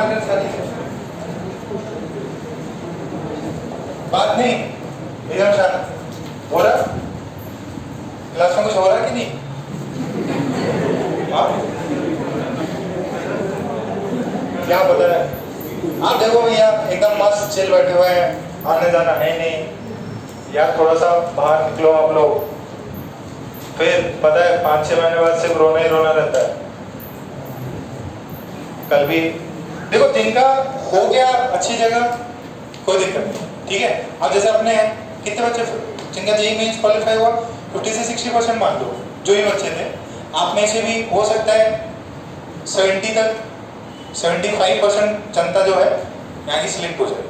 Marker खाली है, बात नहीं एकदम शांत हो रहा, क्लास में कुछ हो रहा कि नहीं? हाँ क्या पता है? आप देखो भैया एकदम मस्त चिल बैठे हुए हैं, आने जाना है नहीं यार, थोड़ा सा बाहर निकलो आप लोग, फिर पता है 5-6 महीने बाद सिर्फ रोना ही रोना रहता है। कल भी देखो जिनका हो गया अच्छी जगह कोई दिक्कत नहीं, ठीक है। अब जैसे अपने कितने बच्चे जिनका जेईई मेंस क्वालिफाई हुआ 50 से 60% मान लो जो ही बच्चे थे, आप में से भी हो सकता है 70 तक 75% जनता जो है यहाँ की सिलेक्ट हो जाए,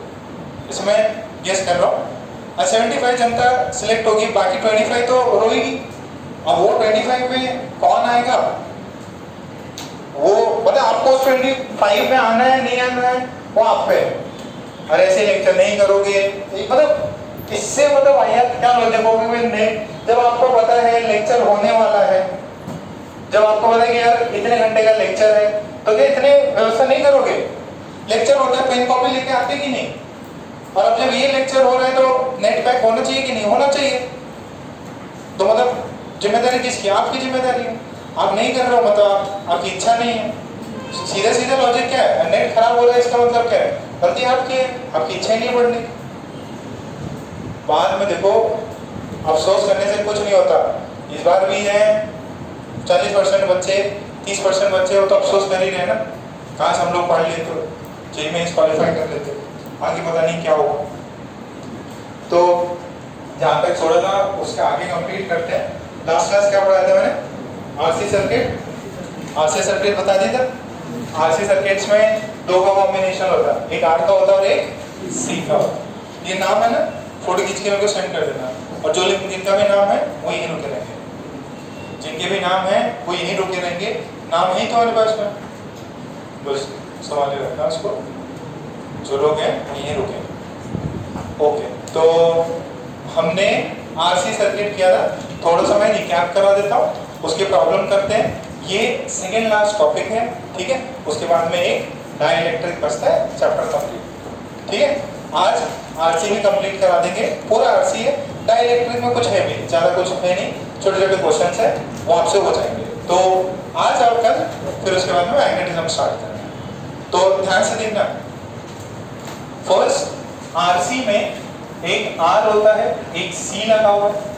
इसमें गेस कर रहा हूँ। 75 जनता सिलेक्ट होगी, बाकी 25 तो रोएगी। अब वो 25 में कौन आएगा वो मतलब आपको 25 में आना है नहीं आना है वो आप पे। और ऐसे लेक्चर नहीं करोगे मतलब इससे मतलब भैया क्या देखोगे नहीं, जब आपको पता है लेक्चर होने वाला है, जब आपको पता है कि यार इतने घंटे का लेक्चर है तो क्या इतने व्यवस्था नहीं करोगे? लेक्चर होता है पेन कॉपी लेके आते कि नहीं? और अब जब ये लेक्चर हो रहा है तो नेट पैक होना चाहिए कि नहीं होना चाहिए? तो मतलब जिम्मेदारी किसकी? आपकी जिम्मेदारी है। आप नहीं कर रहे हो मतलब आपकी इच्छा नहीं है। सीधे सीधे लॉजिक क्या है? नेट खराब हो रहा है इसका मतलब क्या है? गलती आपकी है, आपकी इच्छा ही नहीं बढ़नी। बाद में देखो अफसोस करने से कुछ नहीं होता। इस बार भी है 40% बच्चे 30% बच्चे हो तो अफसोस कर ही रहे ना, काश हम लोग पढ़ लेते तो जेईई मेंस क्वालिफाई कर लेते, आगे पता नहीं क्या होगा। तो जहाँ तक छोड़ा था उसके आगे कंप्लीट करते हैं। लास्ट क्लास क्या पढ़ाया था मैंने? RC circuit. आरसी सर्किट बता दिया था। आरसी सर्किट्स में दो का कॉम्बिनेशन होता है, एक आर का होता है और एक सी का होता है। ये नाम है ना, फोटो खींच के मेरे को सेंड कर देना। और जो जिनका भी नाम है वो यहीं रुके रहेंगे, जिनके भी नाम है वो यहीं रुके रहेंगे। नाम ही तो हमारे पास में, बस सवाल रखना उसको, जो लोग हैं यहीं रुके। ओके, तो हमने आरसी सर्किट किया था, थोड़ा सा मैं रिकैप करा देता हूँ, उसके प्रॉब्लम करते हैं। ये सेकेंड लास्ट टॉपिक है, ठीक है। उसके बाद में एक डाइलेक्ट्रिक बचता है, चैप्टर कंप्लीट, ठीक है। आज आरसी में कंप्लीट करा देंगे, पूरा आरसी है। डाइलेक्ट्रिक में कुछ है भी ज़्यादा कुछ है नहीं, छोटे छोटे क्वेश्चन है वो आपसे हो जाएंगे। तो आज और कल, फिर उसके बाद में मैग्नेटिज्म स्टार्ट करेंगे। तो ध्यान से देखना, फर्स्ट आरसी में एक आर होता है, एक सी लगा हुआ है।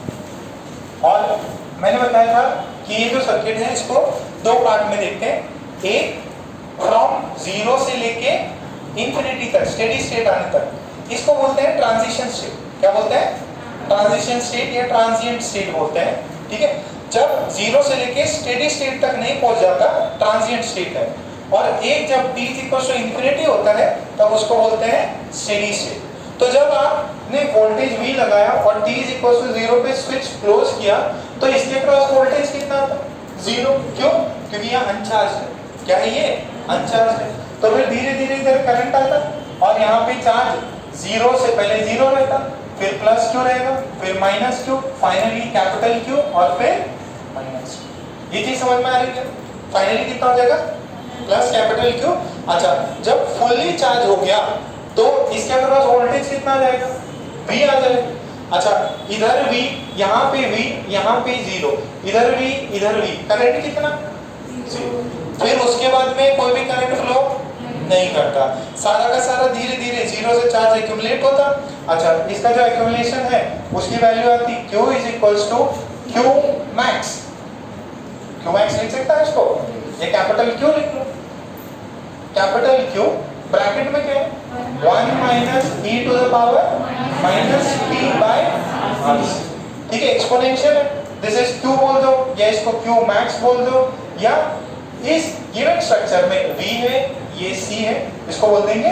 और मैंने बताया था कि ये जो सर्किट है इसको दो पार्ट में देखते हैं। एक फ्रॉम जीरो से लेके इंफिनिटी तक, स्टेडी स्टेट आने तक, इसको बोलते हैं ट्रांजिशन स्टेट। क्या बोलते हैं? ट्रांजिशन स्टेट या ट्रांजिएंट स्टेट बोलते हैं, ठीक है। जब जीरो से लेके स्टेडी स्टेट तक नहीं पहुंच जाता, ट्रांजिएंट स्टेट है। और एक जब t इक्वल टू इंफिनिटी होता है तब उसको बोलते हैं स्टेडी स्टेट। तो जब आपने वोल्टेज V लगाया और t इक्वल टू 0 पे स्विच क्लोज किया तो इसके क्रॉस वोल्टेज कितना था? 0। क्यों? क्योंकि यहाँ अनचार्ज है। क्या है ये? अनचार्ज है। तो फिर धीरे धीरे इधर करंट आता और यहाँ पे चार्ज जीरो से पहले जीरो रहता, फिर प्लस क्यू रहेगा, फिर minus Q, finally capital Q और फिर माइनस क्यू। ये चीज समझ में आ रही है? फाइनली कितना हो जाएगा? Plus capital Q. अच्छा, जब फुल्ली चार्ज हो गया तो इसके अक्रॉस वोल्टेज कितना आ जाएगा? V आ जाएगा। अच्छा, इधर V, यहाँ पे V, यहाँ पे 0, इधर V, इधर V, करंट कितना? 0। फिर उसके बाद में कोई भी करंट फ्लो नहीं करता, सारा का सारा धीरे धीरे 0 से चार्ज एक्यूमुलेट होता। अच्छा, इसका जो एक्यूमुलेशन है उसकी वैल्यू आती Q is equals to Q max. Q max लिख सकता है इसको, ये कैपिटल Q लिख लो। कैपिटल Q ब्रैकेट में क्या है? 1 minus e to the power minus t by RC, ठीक है। एक्सपोनेंशियल है, दिस इज Q बोल दो या इसको Q मैक्स बोल दो, या इस गिवन स्ट्रक्चर में V है, ये C है, इसको बोल देंगे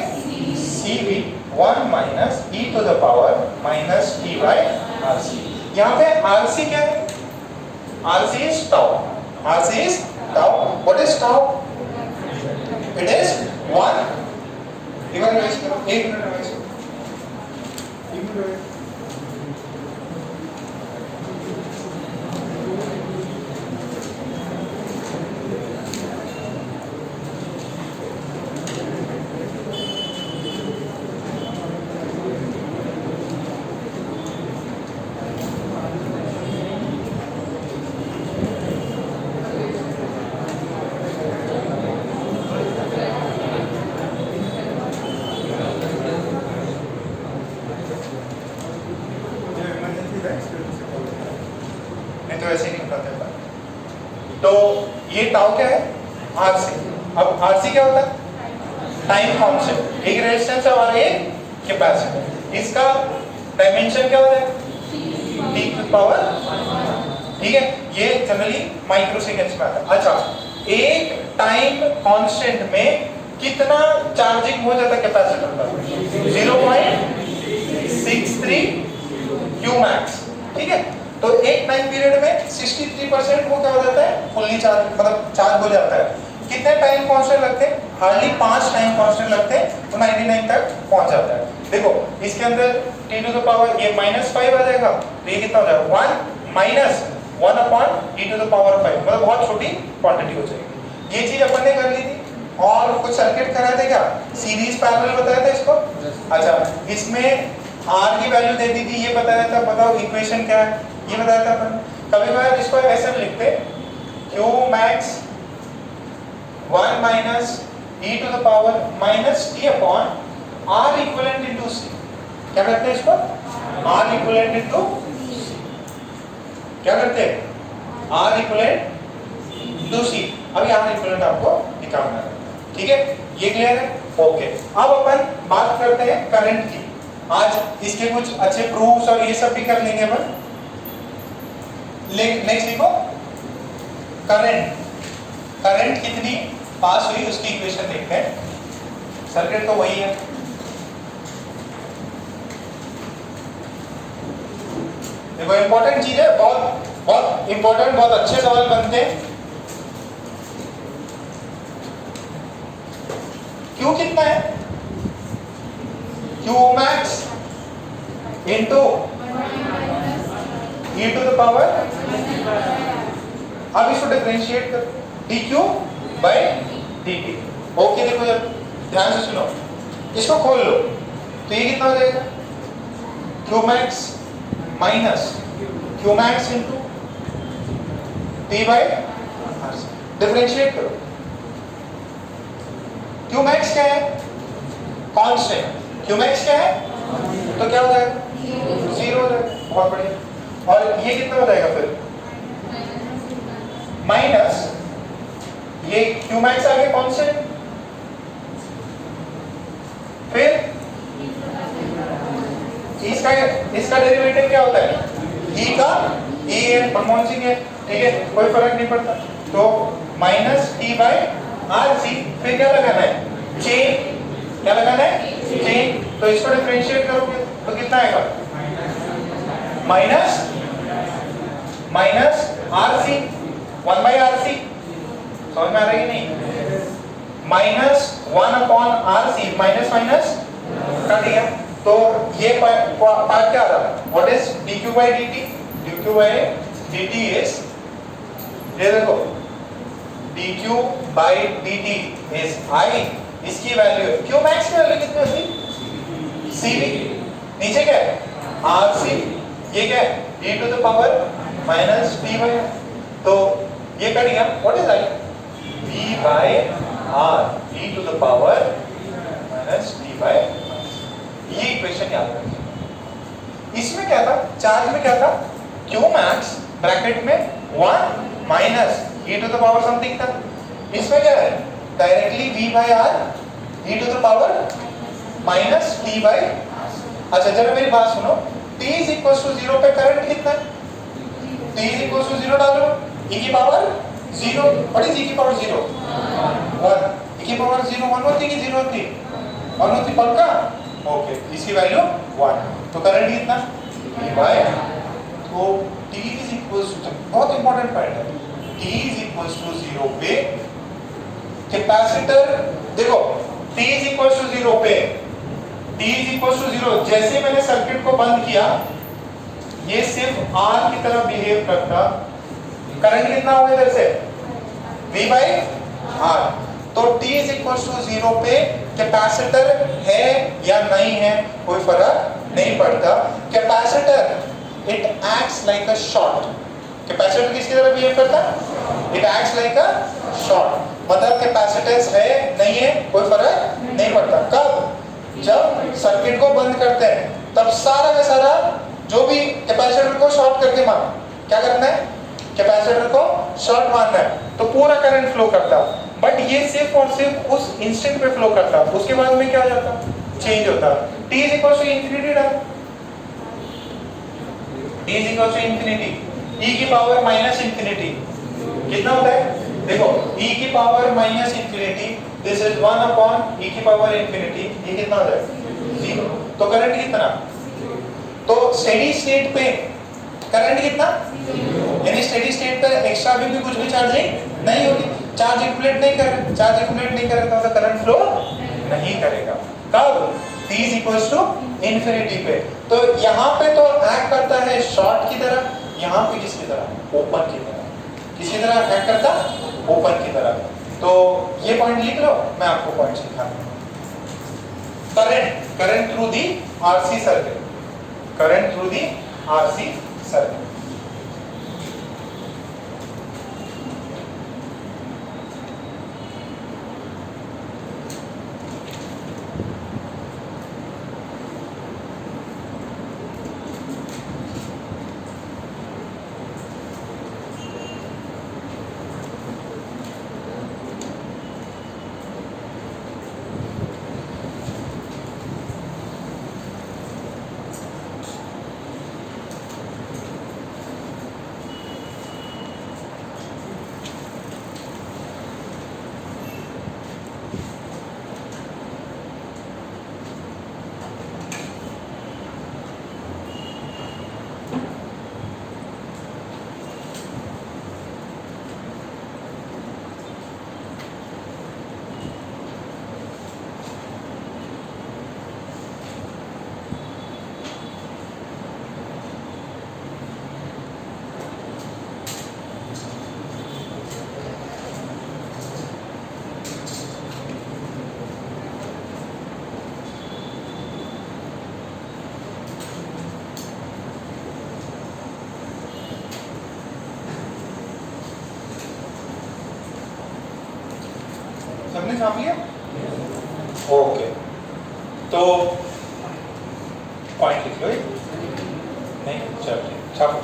CV, 1 minus e to the power minus t by RC। यहाँ पे RC क्या है? RC is tau. RC is tau. What is tau? It is 1. एक मिनट ये टाउ क्या है? आरसी। अब आरसी क्या होता है? Time constant. एक रेजिस्टेंस है और एक कैपेसिटर। इसका डायमेंशन क्या होता है? टी टू पावर, ठीक है, ये जनरली माइक्रो सेकेंड्स में आता है। अच्छा, एक टाइम कांस्टेंट में कितना चार्जिंग हो जाता है कैपेसिटर का? 0.63 क्यू मैक्स, ठीक है। तो एक टाइम पीरियड में 63% वो क्या हो जाता है? फुल्ली चार्ज, मतलब चार्ज हो जाता है। कितने टाइम कांस्टेंट लगते हैं? हार्डली 5 टाइम कांस्टेंट लगते हैं, तो 99 तक पहुंच जाता है। देखो इसके अंदर टी टू द पावर ये -5 आ जाएगा, तो ये कितना हो जाएगा? 1 minus 1 upon e to the power 5, मतलब बहुत छोटी क्वांटिटी हो जाएगी। ये चीज अपन ने कर ली थी। और कुछ सर्किट कराए थे क्या? सीरीज पैरेलल बताया था इसको। अच्छा, इसमें R की वैल्यू दे दी थी, ये बताया था। बताओ इक्वेशन क्या है, ये बताया था अपन। कभी बार इसको ऐसे लिखते Q max 1 minus e to the power minus t upon R equivalent into C। क्या करते हैं इसको? R equivalent into C। क्या करते हैं? R equivalent into C। अब R इक्विवेलेंट आपको निकालना है, ठीक है। ये क्लियर है? ओके। अब अपन बात करते हैं करंट की। आज इसके कुछ अच्छे प्रूफ्स और ये सब भी कर लेंगे अपन। नेक्स्ट लिखो करंट। करंट कितनी पास हुई उसकी इक्वेशन देखते हैं। सर्किट तो वही है। देखो इंपॉर्टेंट चीज है, बहुत बहुत इंपॉर्टेंट, बहुत अच्छे सवाल बनते हैं। क्यू कितना है? Q max into e to the power, अब इसको डिफरेंशिएट कर dq बाय dt। ओके, देखो जब ध्यान से सुनो, इसको खोल लो, तो ये कितना हो जाएगा? q max minus q max into t by r। Differentiate करो। q मैक्स क्या है? कांस्टेंट। q मैक्स क्या है? तो क्या हो जाएगा? 0 हो जाएगा। बहुत बढ़िया। और ये कितना हो जाएगा फिर? माइनस ये q मैक्स आ गया कांस्टेंट, फिर इसका डेरिवेटिव क्या होता है? e का e है, हार्मोनिक है, ठीक है, कोई फर्क नहीं पड़ता। तो माइनस t बाय RC, फिर क्या लगाना है? चेन। क्या लगाना है? चेन। तो इसको डिफरेंशिएट करोगे तो कितना आएगा? Minus RC 1 by RC। समझ में आ रहा है कि नहीं? Minus 1 upon RC, minus minus cut गया। तो ये पार्ट क्या आ रहा है? What is dq by dt? dq by dt is, ये देखो, dq by dt is I। इसकी वैल्यू है q मैक्स की वैल्यू कितनी होती? CV। नीचे क्या है? RC। ये क्या है? e to the power minus t by, तो ये कट गया। What is I? v by r e to the power minus t by. ये इक्वेशन याद रखिए। इसमें क्या था? चार्ज में क्या था? q मैक्स ब्रैकेट में 1 minus e to the power something था। इसमें क्या है? Directly v by r e to the power minus t by. अच्छा जरा मेरी बात सुनो, t इज इक्वल टू 0 पे करंट कितना है? t इज इक्वल टू 0 डालो, e की पावर 0। व्हाट इज e की पावर 0? 1। e की पावर 0 1 होती कि 0 होती? 1 होती, पक्का? ओके, इसकी वैल्यू 1। तो करंट कितना? e बाय, तो t इज इक्वल टू, बहुत इंपॉर्टेंट पॉइंट है, t इज इक्वल टू 0 पे कैपेसिटर, देखो t इज इक्वल टू 0 पे, t इज इक्वल टू 0, जैसे मैंने सर्किट को बंद किया, ये सिर्फ R की तरह बिहेव करता, करंट कितना होगा इधर से? V by R। तो t इज इक्वल टू 0 पे कैपेसिटर है या नहीं है कोई फर्क नहीं पड़ता। Capacitor it acts like a short. Capacitor किसकी तरह बिहेव करता? It acts like a short. मतलब कैपेसिटेंस है नहीं है कोई फर्क नहीं पड़ता। कब? जब सर्किट को बंद करते हैं तब सारा का सारा जो भी कैपेसिटर को शॉर्ट करके मारना। क्या करना है? कैपेसिटर को शॉर्ट मारना है। तो पूरा करंट फ्लो करता, बट ये सिर्फ और सिर्फ उस इंस्टेंट पे फ्लो करता, उसके बाद में क्या हो जाता, चेंज होता। t is equal to infinity डाल, t is equal to infinity, e की पावर माइनस इंफिनिटी कितना होता है, देखो e की power minus infinity, this is 1 upon e की पावर इंफिनिटी, ये कितना हो जाएगा 0। तो करंट कितना, तो स्टेडी स्टेट पे करंट कितना, यानी स्टेडी स्टेट पे एक्स्ट्रा भी कुछ भी चार्जिंग नहीं होगी, चार्ज एक्युमुलेट नहीं कर रहा, चार्ज एक्युमुलेट नहीं करेगा तो करंट फ्लो नहीं करेगा। कब, t is equals to infinity पे। तो यहाँ पे तो एक्ट करता है शॉर्ट की तरह, यहाँ पे किसकी तरह, ओपन की तरह, किसकी तरह एक्ट करता, ओपन की तरह। तो ये पॉइंट लिख लो, मैं आपको पॉइंट सिखाता हूँ। Current through the RC circuit, current through the RC circuit. सबने छाप लिया, ओके। तो पॉइंट लिख लो, नहीं चल छापो।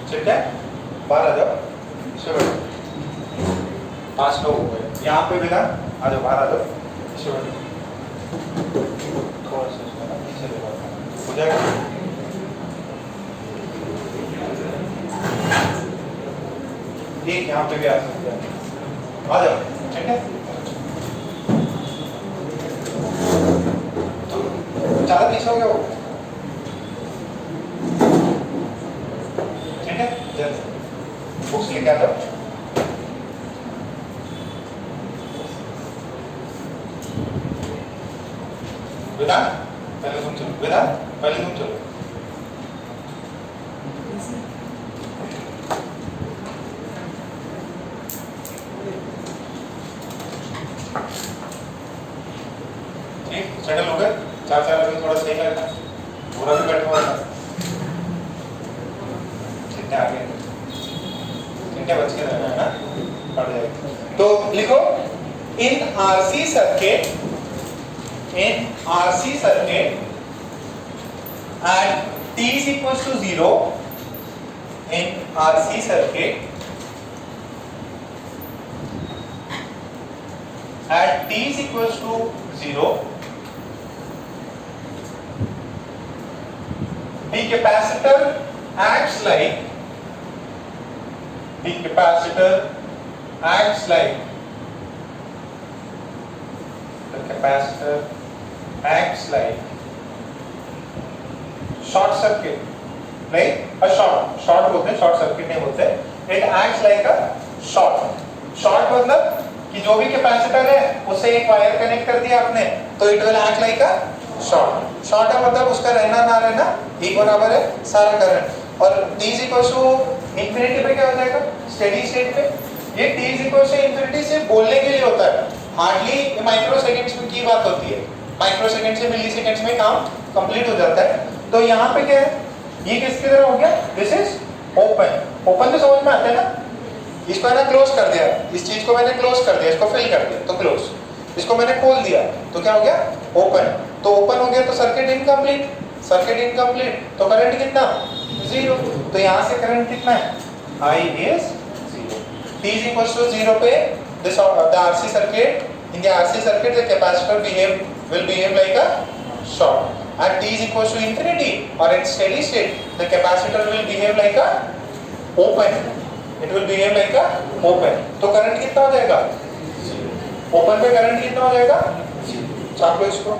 ठीक है, बाहर आ जाओ, चलो 5 लोग हो गए यहाँ पे बिना, आ जाओ बाहर आ जाओ, चलो थोड़ा सा पीछे हो जाएगा। एक यहाँ पे भी आ सकते हैं, आ जाओ, ठीक है। ज़्यादा पीछे हो गया वो, ठीक है, जल्दी बुक्स लेके आ जाओ। वेदांत पहले तुम चलो, वेदांत पहले तुम चलो। ठीक, सेटल हो गए, 4 लोग थोड़ा सही लगता, पूरा भी बैठा हुआ था, ठीक है, आगे ठीक है, बच के रहना है ना, पढ़ जाएगा। तो लिखो, in RC circuit, in RC circuit at t is equals to 0, in RC circuit at t is equals to 0, the capacitor acts like, the capacitor acts like, the capacitor acts like short circuit, like a short बोलते हैं, short circuit नहीं बोलते, it acts like a short मतलब कि जो भी capacitor है उससे एक वायर कनेक्ट कर दिया आपने तो it will act like a short है मतलब उसका रहना ना रहना एक बराबर है सारा करंट। और t is equal to infinity पे क्या हो जाएगा स्टेडी स्टेट पे, ये t is equal to infinity से बोलने के लिए होता है, हार्डली माइक्रो सेकंड्स में की बात होती है, माइक्रो सेकंड से मिली सेकंड्स में काम कंप्लीट हो जाता है। तो यहाँ पे क्या है, ये किसकी तरह हो गया, दिस इज ओपन तो समझ में आता है ना, इसको मैंने क्लोज कर दिया, इस चीज को मैंने क्लोज कर दिया, इसको फिल कर दिया तो क्लोज, इसको मैंने खोल दिया तो क्या हो गया ओपन, तो ओपन हो गया तो सर्किट इनकम्प्लीट, तो करंट कितना जीरो, तो यहाँ से करंट कितना है I is zero, t is equals to zero पे this the RC circuit, in the RC circuit the capacitor will behave like a short, at t is equals to infinity or at steady state the capacitor will behave like a open, it will behave like a open, तो current कितना हो जाएगा open पे current कितना हो जाएगा, चाप लो इसको,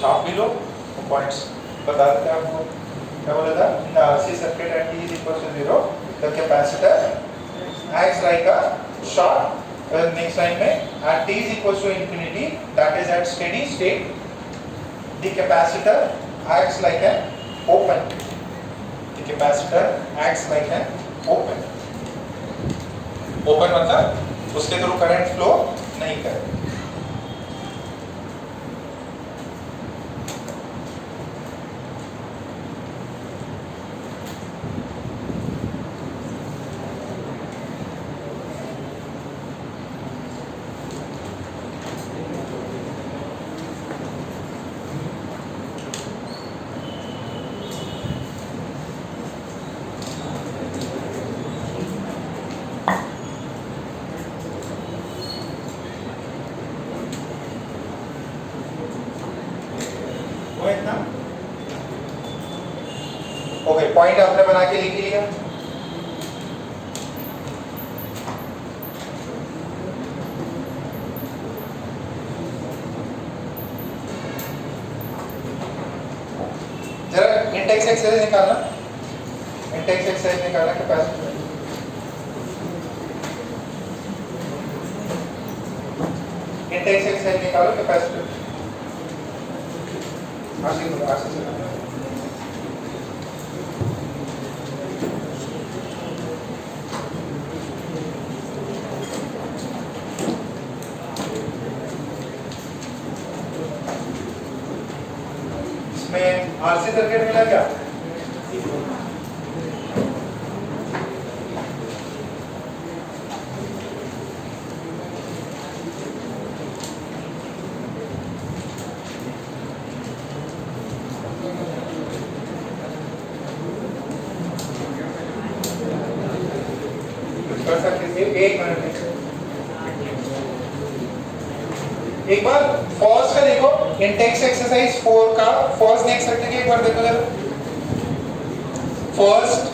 छाप भी लो पॉइंट्स बता देते हैं आपको, क्या बोला था, in the RC circuit at t is equal to 0 the capacitor acts like a short, next line में at t is equal to infinity that is at steady state the capacitor acts like an open, the capacitor acts like an open मतलब उसके through current flow नहीं करे। Okay point आपने बना के लिख लिया, जरा इंटेक्स एक्सरसाइज निकालना, इंटेक्स एक्सरसाइज निकालना कैपेसिटर, इंटेक्स एक्सरसाइज निकालो कैपेसिटर, आशीष आरसी सर्किट मिला क्या, कर सकते, एक मिनट एक बार फर्स्ट का देखो, इंटेक्स एक्सरसाइज 4 का फर्स्ट देख सकते हैं, एक बार देखो जरा फर्स्ट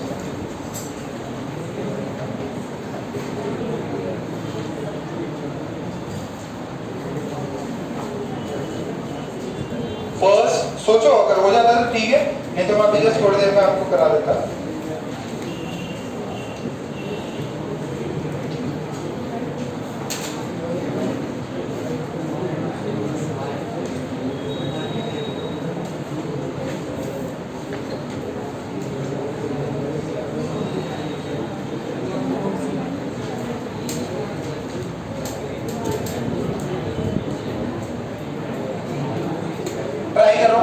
सोचो अगर हो जाता तो ठीक है, नहीं तो मैं अभी जस्ट थोड़ी देर में आपको करा देता। ट्राई करो,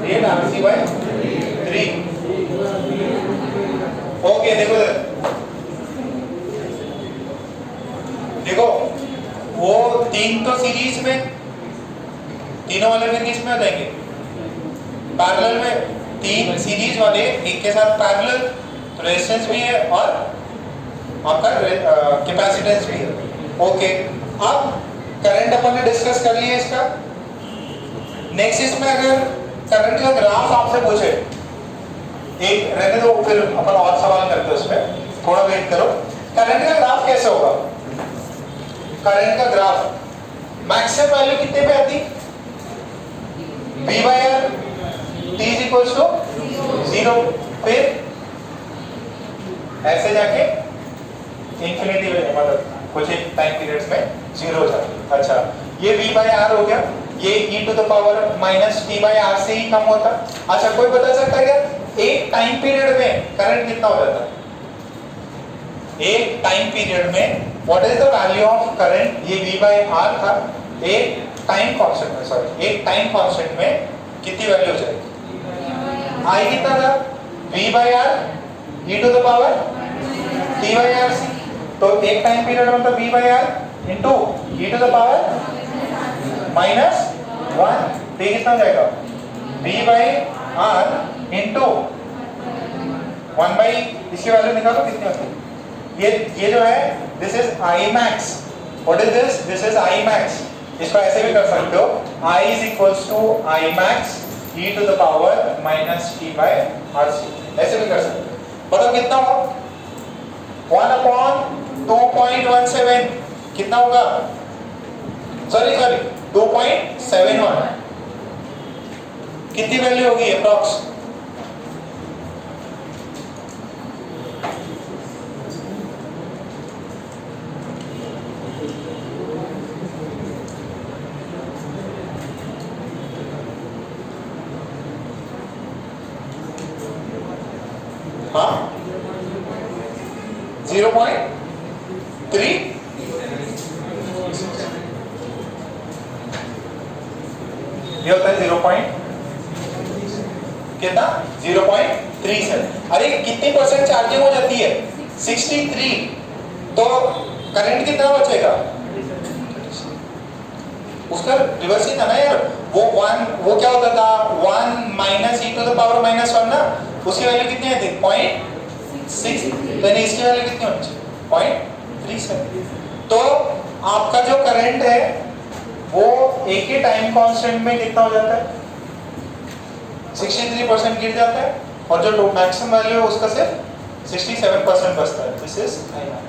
8 RC by 3। ओके देखो देखो वो तीन तो सीरीज में, तीनों वाले में किस में हो जाएंगे? पैरेलल में। तीन सीरीज वाले एक के साथ पैरेलल, तो रेजिस्टेंस भी है और आपका कैपेसिटेंस भी है। ओके, अब करंट अपन ने डिस्कस कर लिया इसका। नेक्स्ट इसमें अगर करंट का ग्राफ आपसे पूछे, एक रहने दो फिर अपन और सवाल करते हैं उसमें, थोड़ा वेट करो। करंट का ग्राफ कैसे होगा? करंट का ग्राफ मैक्सिमम वैल्यू कितने पे आती? V by R T is equals to 0, फिर ऐसे जाके इंफिनिटी मतलब कुछ एक टाइम पीरियड्स में 0 हो जाता। अच्छा, ये V by R हो गया, ये e to the power minus t by R से ही कम होता। अच्छा, कोई बता सकता है क्या एक टाइम पीरियड में करंट कितना हो जाता है? एक टाइम पीरियड में what is the value of current? ये V by R था, एक टाइम कांस्टेंट में, सॉरी एक टाइम कांस्टेंट में कितनी वैल्यू हो जाएगी? I कितना था? V by R e to the power t by R c। तो एक टाइम पीरियड मतलब V by R into e to the power minus 1, तो कितना हो जाएगा? V by R into 1 by, इसकी वैल्यू निकालो कितनी होती है? ये जो है this is I max। What is this? This is I max। इसको ऐसे भी कर सकते हो, I is equals to I max e to the power minus t by RC, ऐसे भी कर सकते हो। बताओ कितना होगा? 1 upon 2.17 कितना होगा? सॉरी 2.71, कितनी वैल्यू होगी अप्रॉक्स? हाँ 0.3, ये होता है 0. कितना? 0.37। अरे कितनी परसेंट चार्जिंग हो जाती है? 63। तो करंट कितना बचेगा? उसका रिवर्स ही था ना यार, वो क्या होता था? 1 minus e to the power minus 1 ना, उसकी वैल्यू कितनी आती है? 0.6। तो इसकी वैल्यू कितनी होनी चाहिए? 0.37। तो आपका जो करंट है वो एक ही टाइम कांस्टेंट में कितना हो जाता है? 63% गिर जाता है, और जो मैक्सिमम वैल्यू है उसका सिर्फ 67% बचता है। This is I max।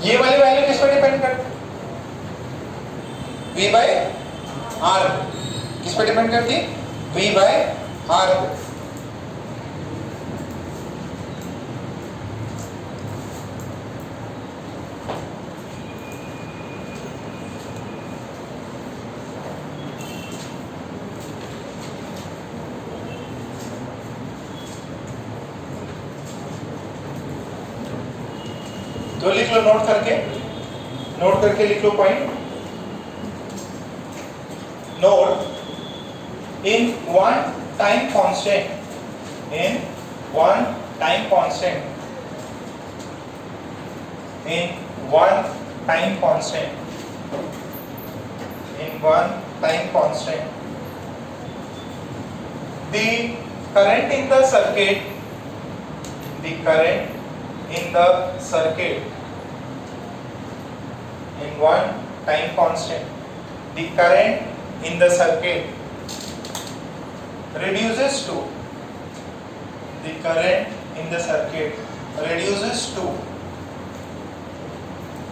ये वाली वैल्यू किस पर डिपेंड करती है? V by R किस पर डिपेंड करती है? V by R। तो लिख लो, नोट करके लिख लो point. Note, in one time constant, in one time constant, the current in the circuit, in one time constant, the current in the circuit reduces to, the current in the circuit reduces to,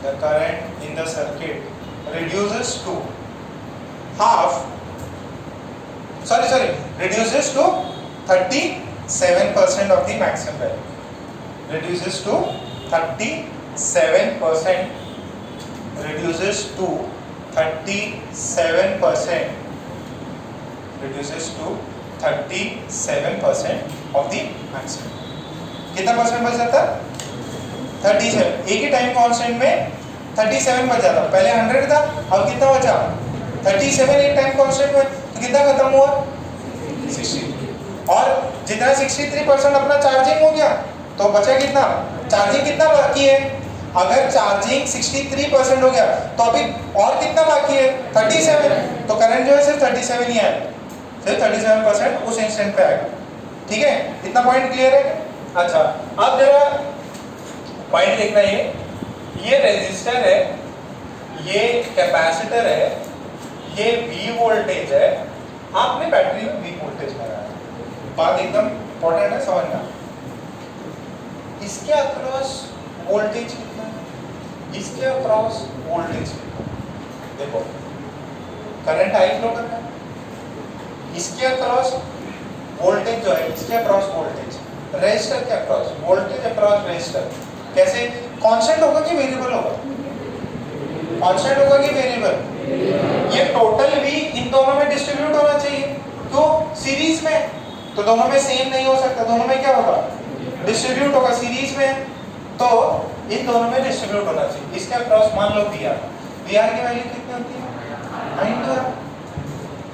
the current in the circuit reduces to half, reduces to 37% of the maximum value, reduces to 37%, reduces to 37%, reduces to 37% of the maximum। कितना percent बच जाता? 37। एक ही time constant में 37 बच जाता। पहले 100 था, अब कितना बचा? 37 एक टाइम कांस्टेंट में। तो कितना खत्म हुआ 60। और जितना 63% अपना चार्जिंग हो गया तो बचा कितना, चार्जिंग कितना बाकी है, अगर चार्जिंग 63% हो गया तो अभी और कितना बाकी है 37, तो करंट जो है सिर्फ 37 ही आएगा, सिर्फ 37% उस इंस्टेंट पे आएगा। ठीक है, इतना पॉइंट क्लियर है। अच्छा अब जरा पॉइंट देखना, ये रेजिस्टर है, ये कैपेसिटर है, ये V वोल्टेज है, आपने बैटरी में V वोल्टेज लगाया, बात एकदम इंपॉर्टेंट है समझना। इसके अक्रॉस वोल्टेज कितना है, इसके अक्रॉस वोल्टेज कितना है, देखो करंट आई फ्लो करना है, इसके अक्रॉस वोल्टेज जो है, इसके अक्रॉस वोल्टेज, रेजिस्टर के अक्रॉस वोल्टेज, अक्रॉस रेजिस्टर, कैसे कांस्टेंट होगा कि वेरिएबल होगा, कांस्टेंट होगा कि वेरिएबल, ये टोटल भी इन दोनों में डिस्ट्रीब्यूट होना चाहिए, तो सीरीज में, तो दोनों में सेम नहीं हो सकता, दोनों में क्या होगा डिस्ट्रीब्यूट होगा, सीरीज में तो इन दोनों में डिस्ट्रीब्यूट होना चाहिए। इसके अक्रॉस मान लो VR, VR की वैल्यू कितनी होती है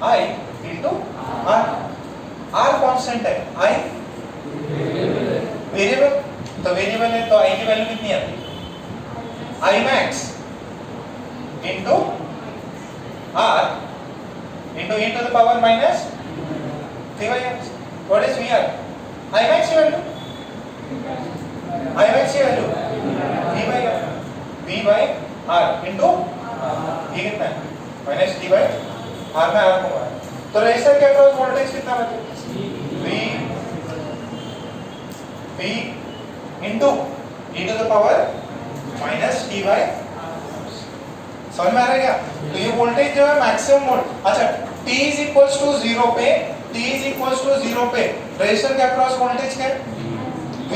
I into R, R constant है, I वेरिएबल, तो वेरिएबल है तो I की वैल्यू कितनी आती है I max into R into e to the power minus 3/r. What is VR? I max की वैल्यू, I max की value V by R into ये कितना है माइनस D by R में R को मारा, तो रेजिस्टर के अक्रॉस वोल्टेज कितना बचे V into e to the power minus D by, समझ में आ रहा है क्या? तो ये वोल्टेज जो है मैक्सिमम वोल्ट, अच्छा T is equals to 0 पे, T is equals to 0 पे रेजिस्टर के अक्रॉस वोल्टेज क्या है V,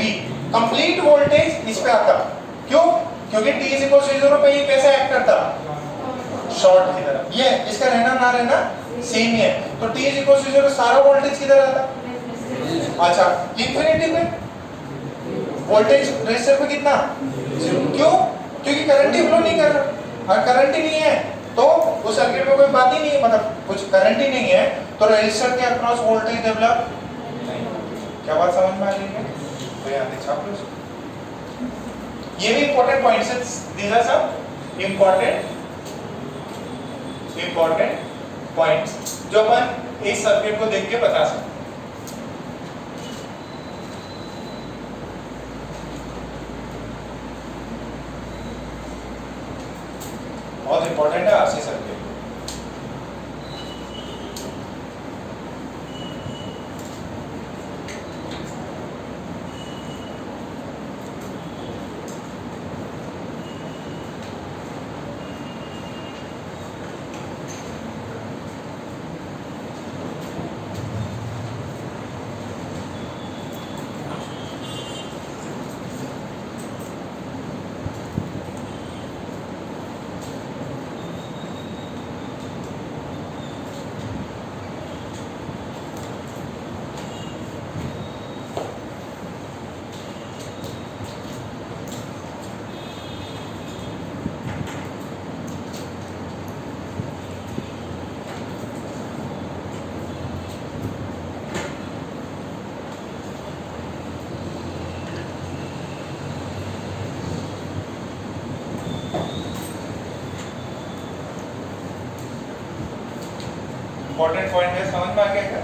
कंप्लीट वोल्टेज इस पे आता, क्यों, क्योंकि T is equals to 0 पे ये कैसे एक्ट करता, शॉर्ट की तरह, ये इसका रहना ना रहना सेम ही है, तो T is equals to 0 सारा वोल्टेज किधर आता, अच्छा इंफिनिटी पे वोल्टेज रेजिस्टर पे कितना 0, क्यों, क्योंकि करंट ही फ्लो नहीं कर रहा, और करंट ही नहीं है तो उस सर्किट में कोई बात ही नहीं है, मतलब कुछ करंट ही नहीं है तो रेजिस्टर के अक्रॉस वोल्टेज डेवलप नहीं। क्या बात समझ में आ रही है, तो यहाँ देख छाप लो, ये भी इंपॉर्टेंट पॉइंट्स हैं, these are some important points जो अपन इस सर्किट को देख के बता सकते हैं। बहुत इंपॉर्टेंट है आरसी सर्किट। इंपॉर्टेंट पॉइंट है, समझ में आ गया क्या?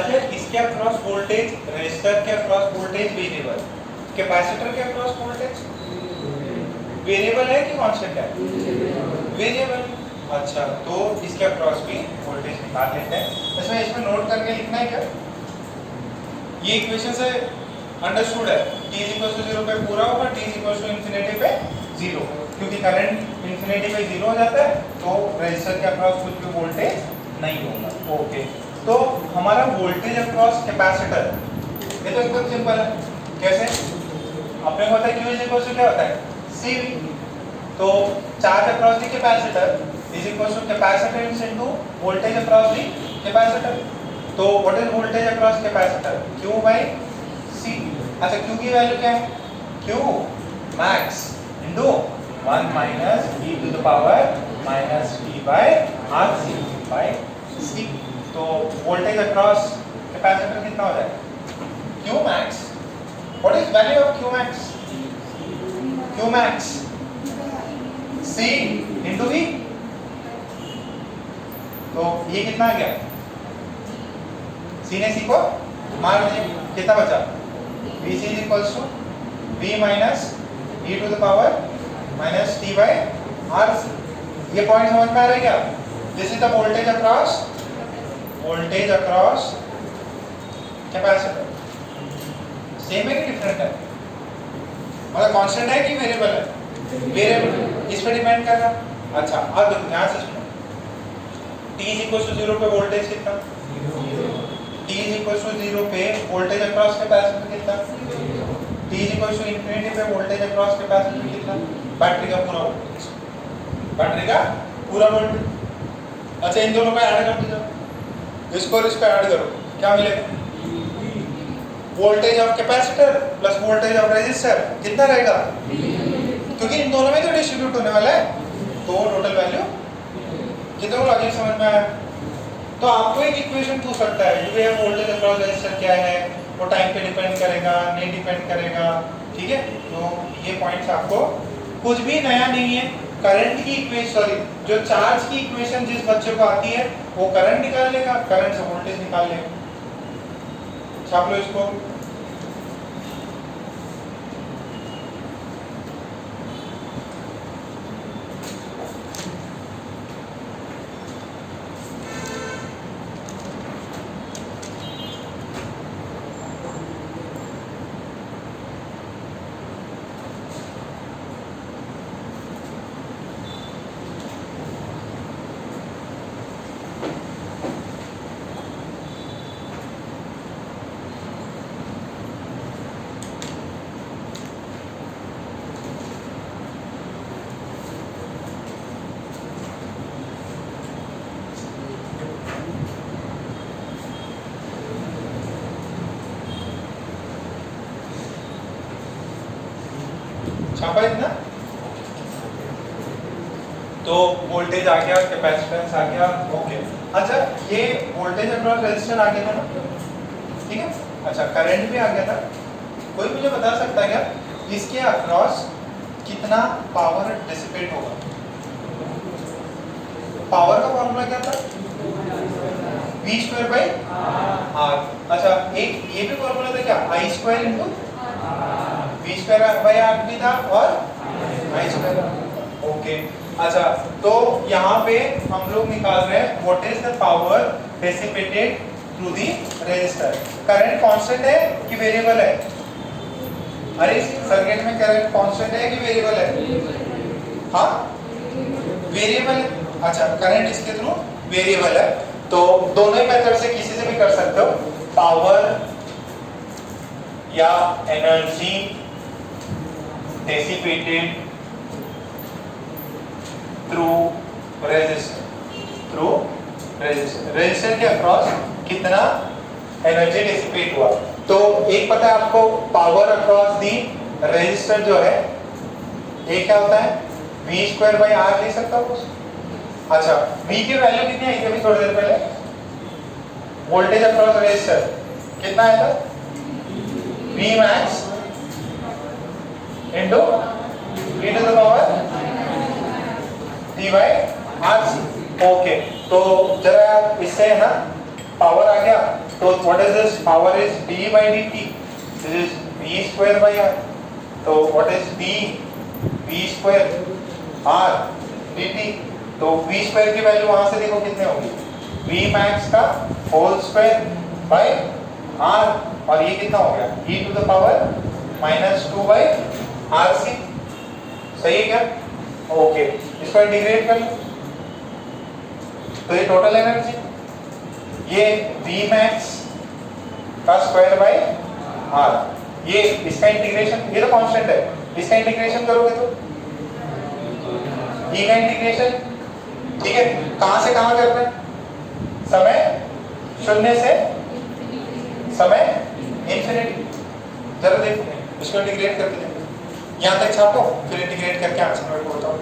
अच्छा इसके अक्रॉस वोल्टेज, रेजिस्टर के अक्रॉस वोल्टेज वेरिएबल, कैपेसिटर के अक्रॉस वोल्टेज वेरिएबल है कि कांस्टेंट है, वेरिएबल। अच्छा तो इसके अक्रॉस भी वोल्टेज निकाल लेते हैं, इसमें नोट करके लिखना है क्या, ये इक्वेशन से अंडरस्टूड है, t = 0 पे पूरा होगा, t = इंफिनिटी पे 0, क्योंकि करंट इंफिनिटी पे 0 हो जाता है तो रेजिस्टर के अक्रॉस कुछ भी वोल्टेज नहीं होगा। ओके तो हमारा वोल्टेज अक्रॉस कैपेसिटर ये तो एकदम सिंपल है, कैसे अपने को पता है Q = क्या होता है CV, तो charge across the capacitor = capacitance into voltage across the capacitor, तो what is voltage across capacitor Q/C। अच्छा Q की वैल्यू क्या है, Q max into 1 - e to the power -t by RC by सी। तो वोल्टेज अक्रॉस कैपेसिटर कितना हो जाएगा? Q max. What is value of Q max? Q max C into V. तो ये कितना आ गया? सी ने सी को मार दिया, कितना बचा? V C is equals to V minus e to the power minus t by R C. ये पॉइंट समझ में आ रहा है क्या? This is the voltage across capacitor. Same है कि डिफरेंट है? मतलब कांस्टेंट है कि वेरिएबल है? वेरिएबल। इस पे डिपेंड कर रहा है। अच्छा अब देखो ध्यान से सुनो। t इज इक्वल टू 0 पे वोल्टेज कितना? t इज इक्वल टू 0 पे वोल्टेज अक्रॉस कैपेसिटर कितना? t is equal to infinity पे वोल्टेज अक्रॉस कैपेसिटर कितना? बैटरी का पूरा वोल्टेज। बैटरी का पूरा वोल्टेज। अच्छा इन दोनों को ऐड कर दीजिए, इसको और इसको ऐड करो, क्या मिलेगा? Voltage of capacitor plus voltage of resistor कितना रहेगा? क्योंकि इन दोनों में तो डिस्ट्रीब्यूट होने वाला है, तो टोटल वैल्यू कितना? लॉजिक समझ में आया? तो आपको एक इक्वेशन पूछ सकता है ये वोल्टेज अक्रॉस रेजिस्टर क्या है, वो टाइम पे डिपेंड करेगा नहीं डिपेंड करेगा, ठीक है? तो ये पॉइंट्स आपको कुछ भी नया नहीं है। करंट की इक्वेशन, सॉरी जो चार्ज की इक्वेशन जिस बच्चे को आती है वो करंट निकाल लेगा, करंट से वोल्टेज निकाल लेगा। छाप लो इसको। छापा इतना? तो वोल्टेज आ गया, कैपेसिटेंस आ गया, ओके। अच्छा ये वोल्टेज अक्रॉस रेजिस्टेंस आ गया था ना, ठीक है? अच्छा करंट भी आ गया था। कोई मुझे बता सकता है क्या इसके अक्रॉस कितना पावर डिसिपेट होगा? पावर का फॉर्मूला क्या था? v square by R. अच्छा एक ये भी फॉर्मूला था क्या? i square into v square by R भी था और i स्क्वायर, ओके। अच्छा तो यहाँ पे हम लोग निकाल रहे हैं what is the power dissipated through the resistor. Current constant है कि वेरिएबल है? अरे सर्किट में करंट कांस्टेंट है कि वेरिएबल है? हाँ वेरिएबल है। अच्छा करंट इसके थ्रू वेरिएबल है, तो दोनों ही मेथड से किसी से भी कर सकते हो। पावर या energy dissipated through resistor, resistor के अक्रॉस कितना एनर्जी डिसिपेट हुआ। तो एक पता है आपको पावर अक्रॉस दी रेजिस्टर जो है ये क्या होता है? v स्क्वायर बाई आर ले सकता हूँ। अच्छा v की वैल्यू कितनी आई थी अभी थोड़ी देर पहले? वोल्टेज अक्रॉस रेजिस्टर कितना आया था? v max into e to the power d by r। Okay तो जरा इससे है ना पावर आ गया, तो what is this? Power is d by dt, this is v square by r। तो what is d? v square r dt। तो v स्क्वायर की वैल्यू वहां से देखो कितने होगी? v मैक्स का होल स्क्वायर बाय r, और ये कितना हो गया? e to the power minus 2 by rc। सही है क्या? ओके इसको इंटीग्रेट कर लो, तो ये टोटल एनर्जी ये v मैक्स का स्क्वायर बाय r, ये इसका इंटीग्रेशन, ये तो कांस्टेंट है, इसका इंटीग्रेशन करोगे तो e का इंटीग्रेशन, ठीक है? कहां से कहां करना है? समय शून्य से समय इंफिनिटी। जरा देखो इसको इंटीग्रेट करके देखो, यहां तक छापो फिर इंटीग्रेट करके आंसर मेरे को बताओ।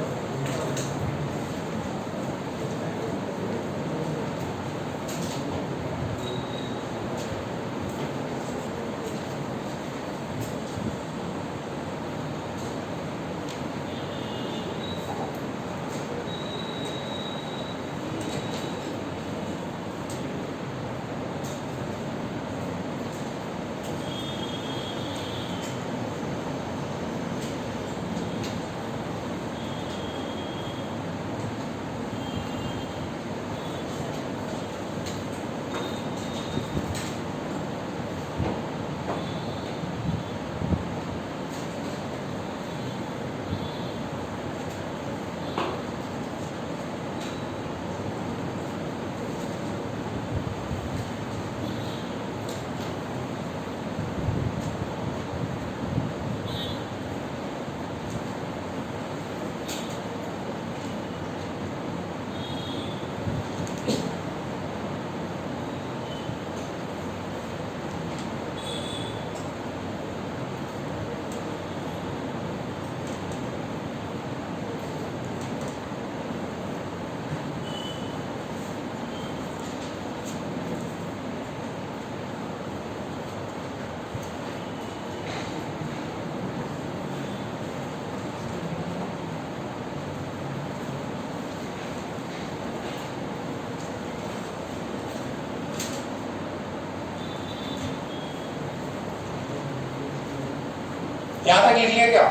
यहां तक लिख लिया क्या?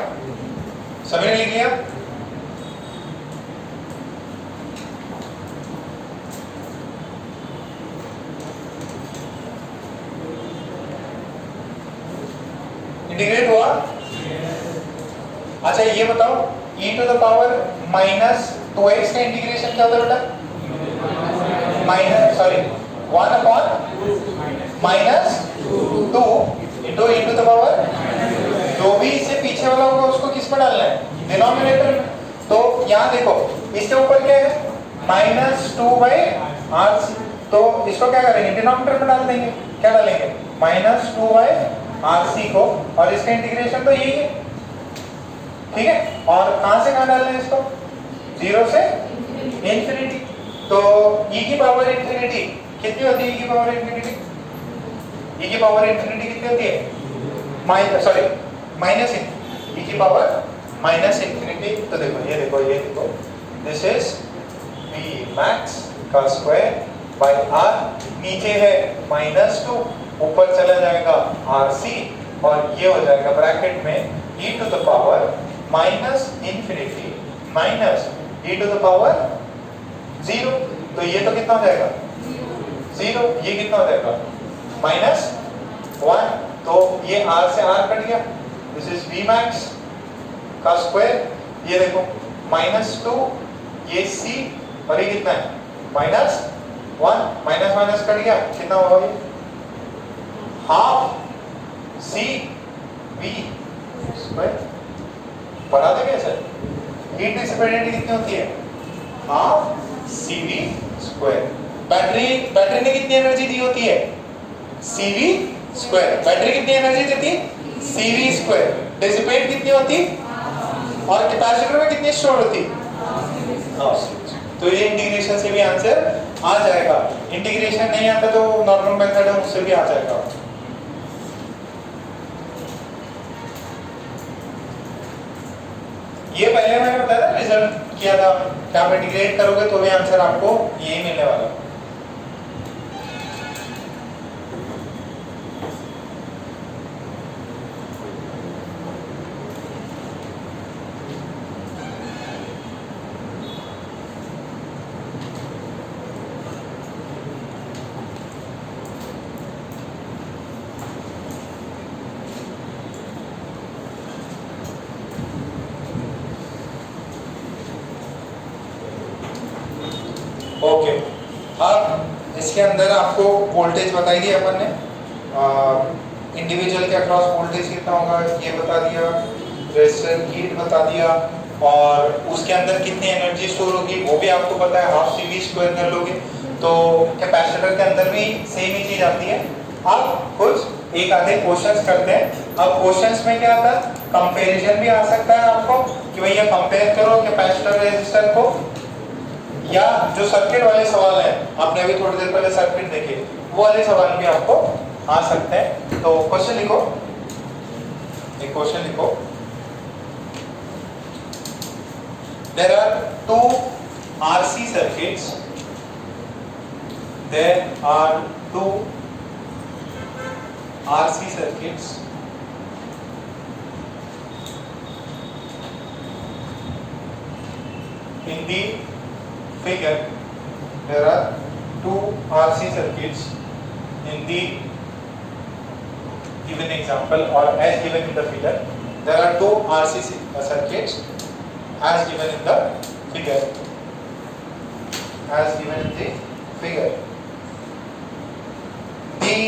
सभी ने लिख लिया? इंटीग्रेट हुआ? अच्छा ये बताओ e to the power minus 2x का इंटीग्रेशन क्या होता है बेटा? Minus sorry 1 upon minus 2 into e to the power, जो भी इससे पीछे वाला होगा उसको किस पर डालना है? डिनोमिनेटर में। तो यहाँ देखो इसके ऊपर क्या है? माइनस 2 बाई आर सी, तो इसको क्या करेंगे? डिनोमिनेटर में डाल देंगे। क्या डालेंगे? माइनस 2 बाई आर सी को, और इसका इंटीग्रेशन तो यही है, ठीक है। और कहां से कहां डालना है इसको? 0 से इंफिनिटी। तो e की पावर इंफिनिटी कितनी होती है? e की पावर इंफिनिटी, e की पावर इंफिनिटी कितनी होती है? माइनस सॉरी माइनस e की पावर माइनस इंफिनिटी। तो देखो ये देखो दिस इज v मैक्स का स्क्वायर बाय r, नीचे है माइनस 2, ऊपर चला जाएगा आर सी, और ये हो जाएगा ब्रैकेट में e to the power minus infinity minus e to the power 0। तो ये तो कितना हो जाएगा? 0। ये कितना हो जाएगा? माइनस 1। तो ये r से r कट गया, दिस इज v मैक्स का स्क्वायर, ये देखो माइनस 2, ये c, और ये कितना है? माइनस 1, माइनस माइनस कट गया, कितना होगा ये? Half C V square. पढ़ा था क्या सर? हीट डिसिपेटेड कितनी होती है? Half C V square. Battery ने कितनी एनर्जी दी होती है? C V square. बैटरी कितनी एनर्जी देती है? C V square. डिसिपेट कितनी होती? और कैपेसिटर में कितनी स्टोर होती? तो ये इंटीग्रेशन से भी आंसर आ जाएगा। इंटीग्रेशन नहीं आता तो नॉर्मल मेथड है उससे भी आ जाएगा। ये पहले मैंने बताया था, रिजल्ट किया था कि आप इंटीग्रेट करोगे तो भी आंसर आपको यही मिलने वाला है। ओके, अब इसके अंदर आपको वोल्टेज बताई दी अपन ने, इंडिविजुअल के अक्रॉस वोल्टेज कितना होगा ये बता दिया, रेजिस्टेंस हीट बता दिया, और उसके अंदर कितनी एनर्जी स्टोर होगी वो भी आपको पता है, हाफ सी वी स्क्वायर कर लोगे। तो कैपेसिटर के अंदर भी सेम ही चीज आती है। अब कुछ एक आधे क्वेश्चंस करते हैं। अब क्वेश्चंस में क्या आता है? कंपैरिजन भी आ सकता है आपको कि भैया कंपेयर करो कैपेसिटर रेजिस्टर को, या जो सर्किट वाले सवाल है, आपने अभी थोड़ी देर पहले सर्किट देखे, वो वाले सवाल भी आपको आ सकते हैं। तो क्वेश्चन लिखो, एक क्वेश्चन लिखो। There are two RC circuits, there are two RC circuits in the figure. There are two RC circuits in the given example or as given in the figure. There are two RC circuits as given in the figure. As given in the figure. The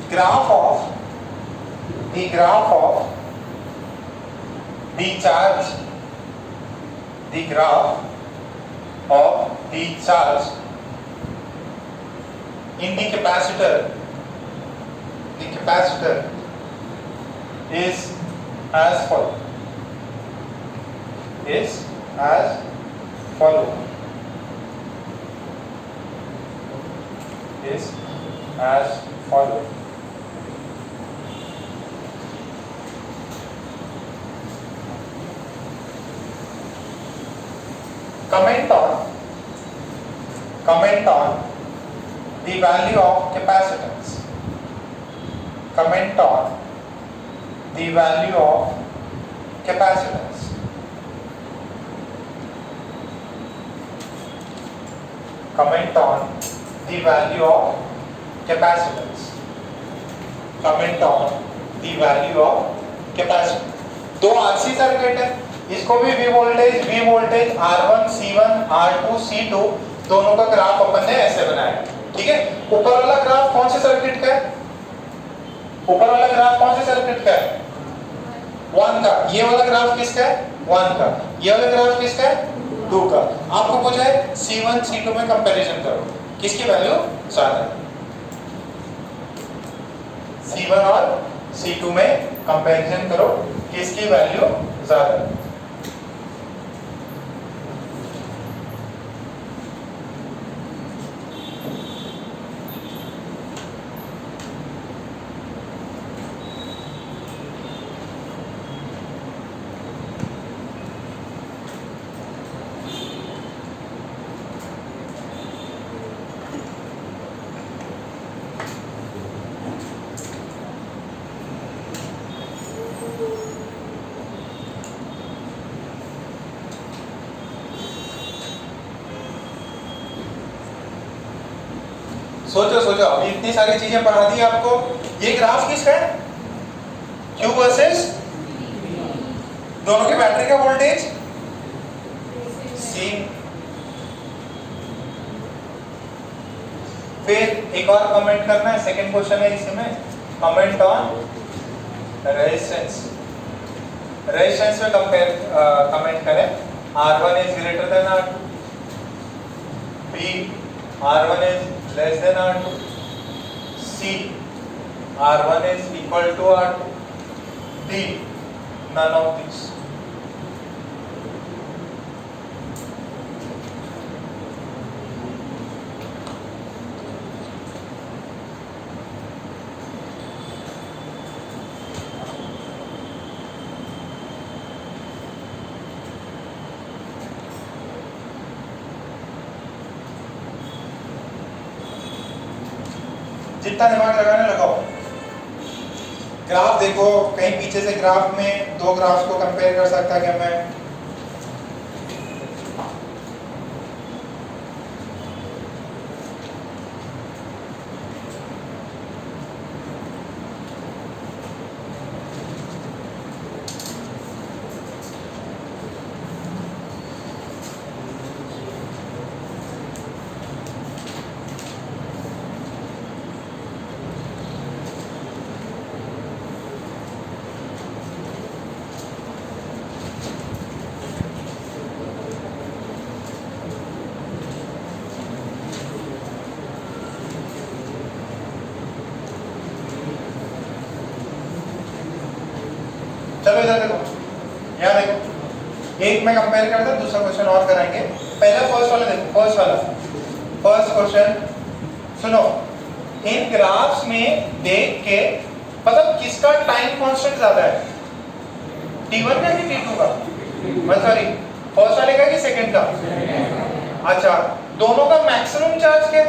graph of the charge, the graph of the charge in the capacitor is as follows. Is as follow. Is as follow. Comment on the value of capacitance. Comment on the value of capacitance. Comment on the value of capacitance. Comment on the value of capacitance. दो RC circuit है, इसको भी V voltage R1 C1 R2 C2 दोनों का graph अपन ने ऐसे बनाया, ठीक है। ऊपर वाला ग्राफ कौन से सर्किट का है? ऊपर वाला ग्राफ कौन से सर्किट का है? 1 का। ये वाला ग्राफ किसका है? 1 का। ये वाला ग्राफ किसका है? 2 का। आपको पूछा है C1 C2 में कंपैरिजन करो, किसकी वैल्यू ज्यादा है? C1 और C2 में कंपैरिजन करो, किसकी वैल्यू ज्यादा है? सोचो सोचो, अभी इतनी सारी चीजें पढ़ा दी आपको। ये ग्राफ किसका है? Q वर्सेस, दोनों के बैटरी का वोल्टेज सेम। फिर एक और कमेंट करना है, सेकंड क्वेश्चन है इसमें, कमेंट ऑन रेजिस्टेंस। रेजिस्टेंस में कमेंट करें R1 is greater than R2, B R1 is less than R2, C R1 is equal to R2, D none of these. जितना दिमाग लगाने लगाओ। ग्राफ देखो, कहीं पीछे से ग्राफ में दो ग्राफ्स को कंपेयर कर सकता क्या मैं? चलो इधर देखो, यहाँ देखो, एक में कंपेयर करते हैं, दूसरा क्वेश्चन और कराएंगे। पहला फर्स्ट वाला देखो, फर्स्ट क्वेश्चन सुनो। इन ग्राफ्स में देख के मतलब किसका टाइम कांस्टेंट ज्यादा है, T1 का कि T2 का? मैं सॉरी, फर्स्ट वाले का कि सेकंड का? अच्छा, दोनों का मैक्सिमम चार्ज क्या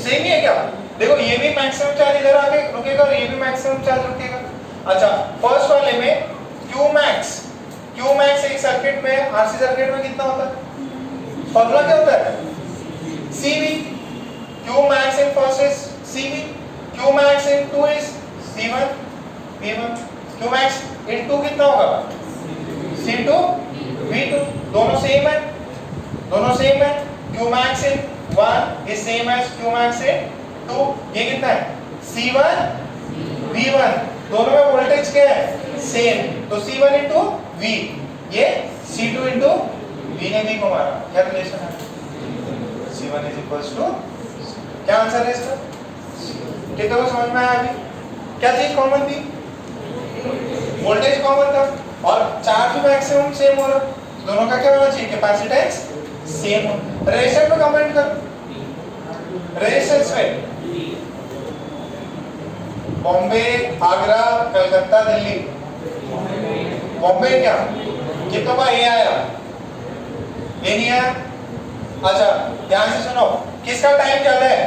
सेम ही है क्या? देखो ये भी मैक्सिमम चार्ज इधर आके रुकेगा और ये भी मैक्सिमम चार्ज रुकेगा। अच्छा, फर्स्ट वाले में Q मैक्स एक सर्किट में, आरसी सर्किट में कितना होता है? फॉर्मूला क्या होता है? CV। Q max in first is CV, Q max in 2 is C1 V1, Q max in 2 कितना होगा? C2 V2। दोनों सेम है, Q max in 1 is same as Q max in 2। ये कितना है? C1 V1। दोनों में वोल्टेज क्या है? सेम, तो C1 इंटू V, ये C2 इंटू V ने V को मारा। क्या रिलेशन है? C1 इज इक्वल्स टू, क्या आंसर है इसका? कितने को समझ में आया अभी? क्या चीज कॉमन थी? वोल्टेज कॉमन था और चार्ज मैक्सिमम सेम हो रहा। दोनों का क्या होना चाहिए? कैपेसिटेंस सेम हो। रेजिस्टेंस में कमेंट कर, रेजिस्टेंस में बॉम्बे, आगरा, कलकत्ता, दिल्ली। बॉम्बे क्या? कितनों का ए आया? ए नहीं आया। अच्छा, ध्यान से सुनो, किसका टाइम ज्यादा है?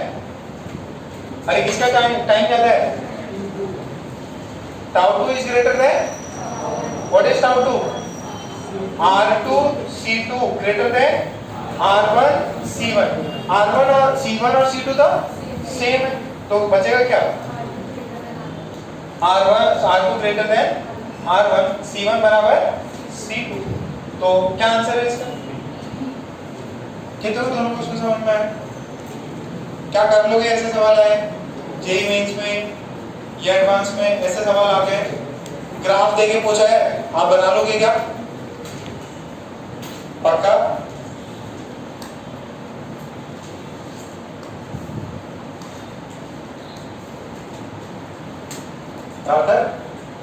अरे किसका टाइम ज्यादा है? tau 2 is greater than, what is tau 2? R2 C2 greater than R1 C1. R1 और C1 और C2 तो सेम है, तो बचेगा क्या? R2 greater than R1, C1 बराबर C2. तो क्या आंसर है इसका? कितने दोनों को समझ में आया? क्या कर लोगे ऐसे सवाल आए जेईई मेंस में या एडवांस में, ऐसे सवाल आ गए, ग्राफ देके पूछा है, आप बना लोगे क्या? पक्का?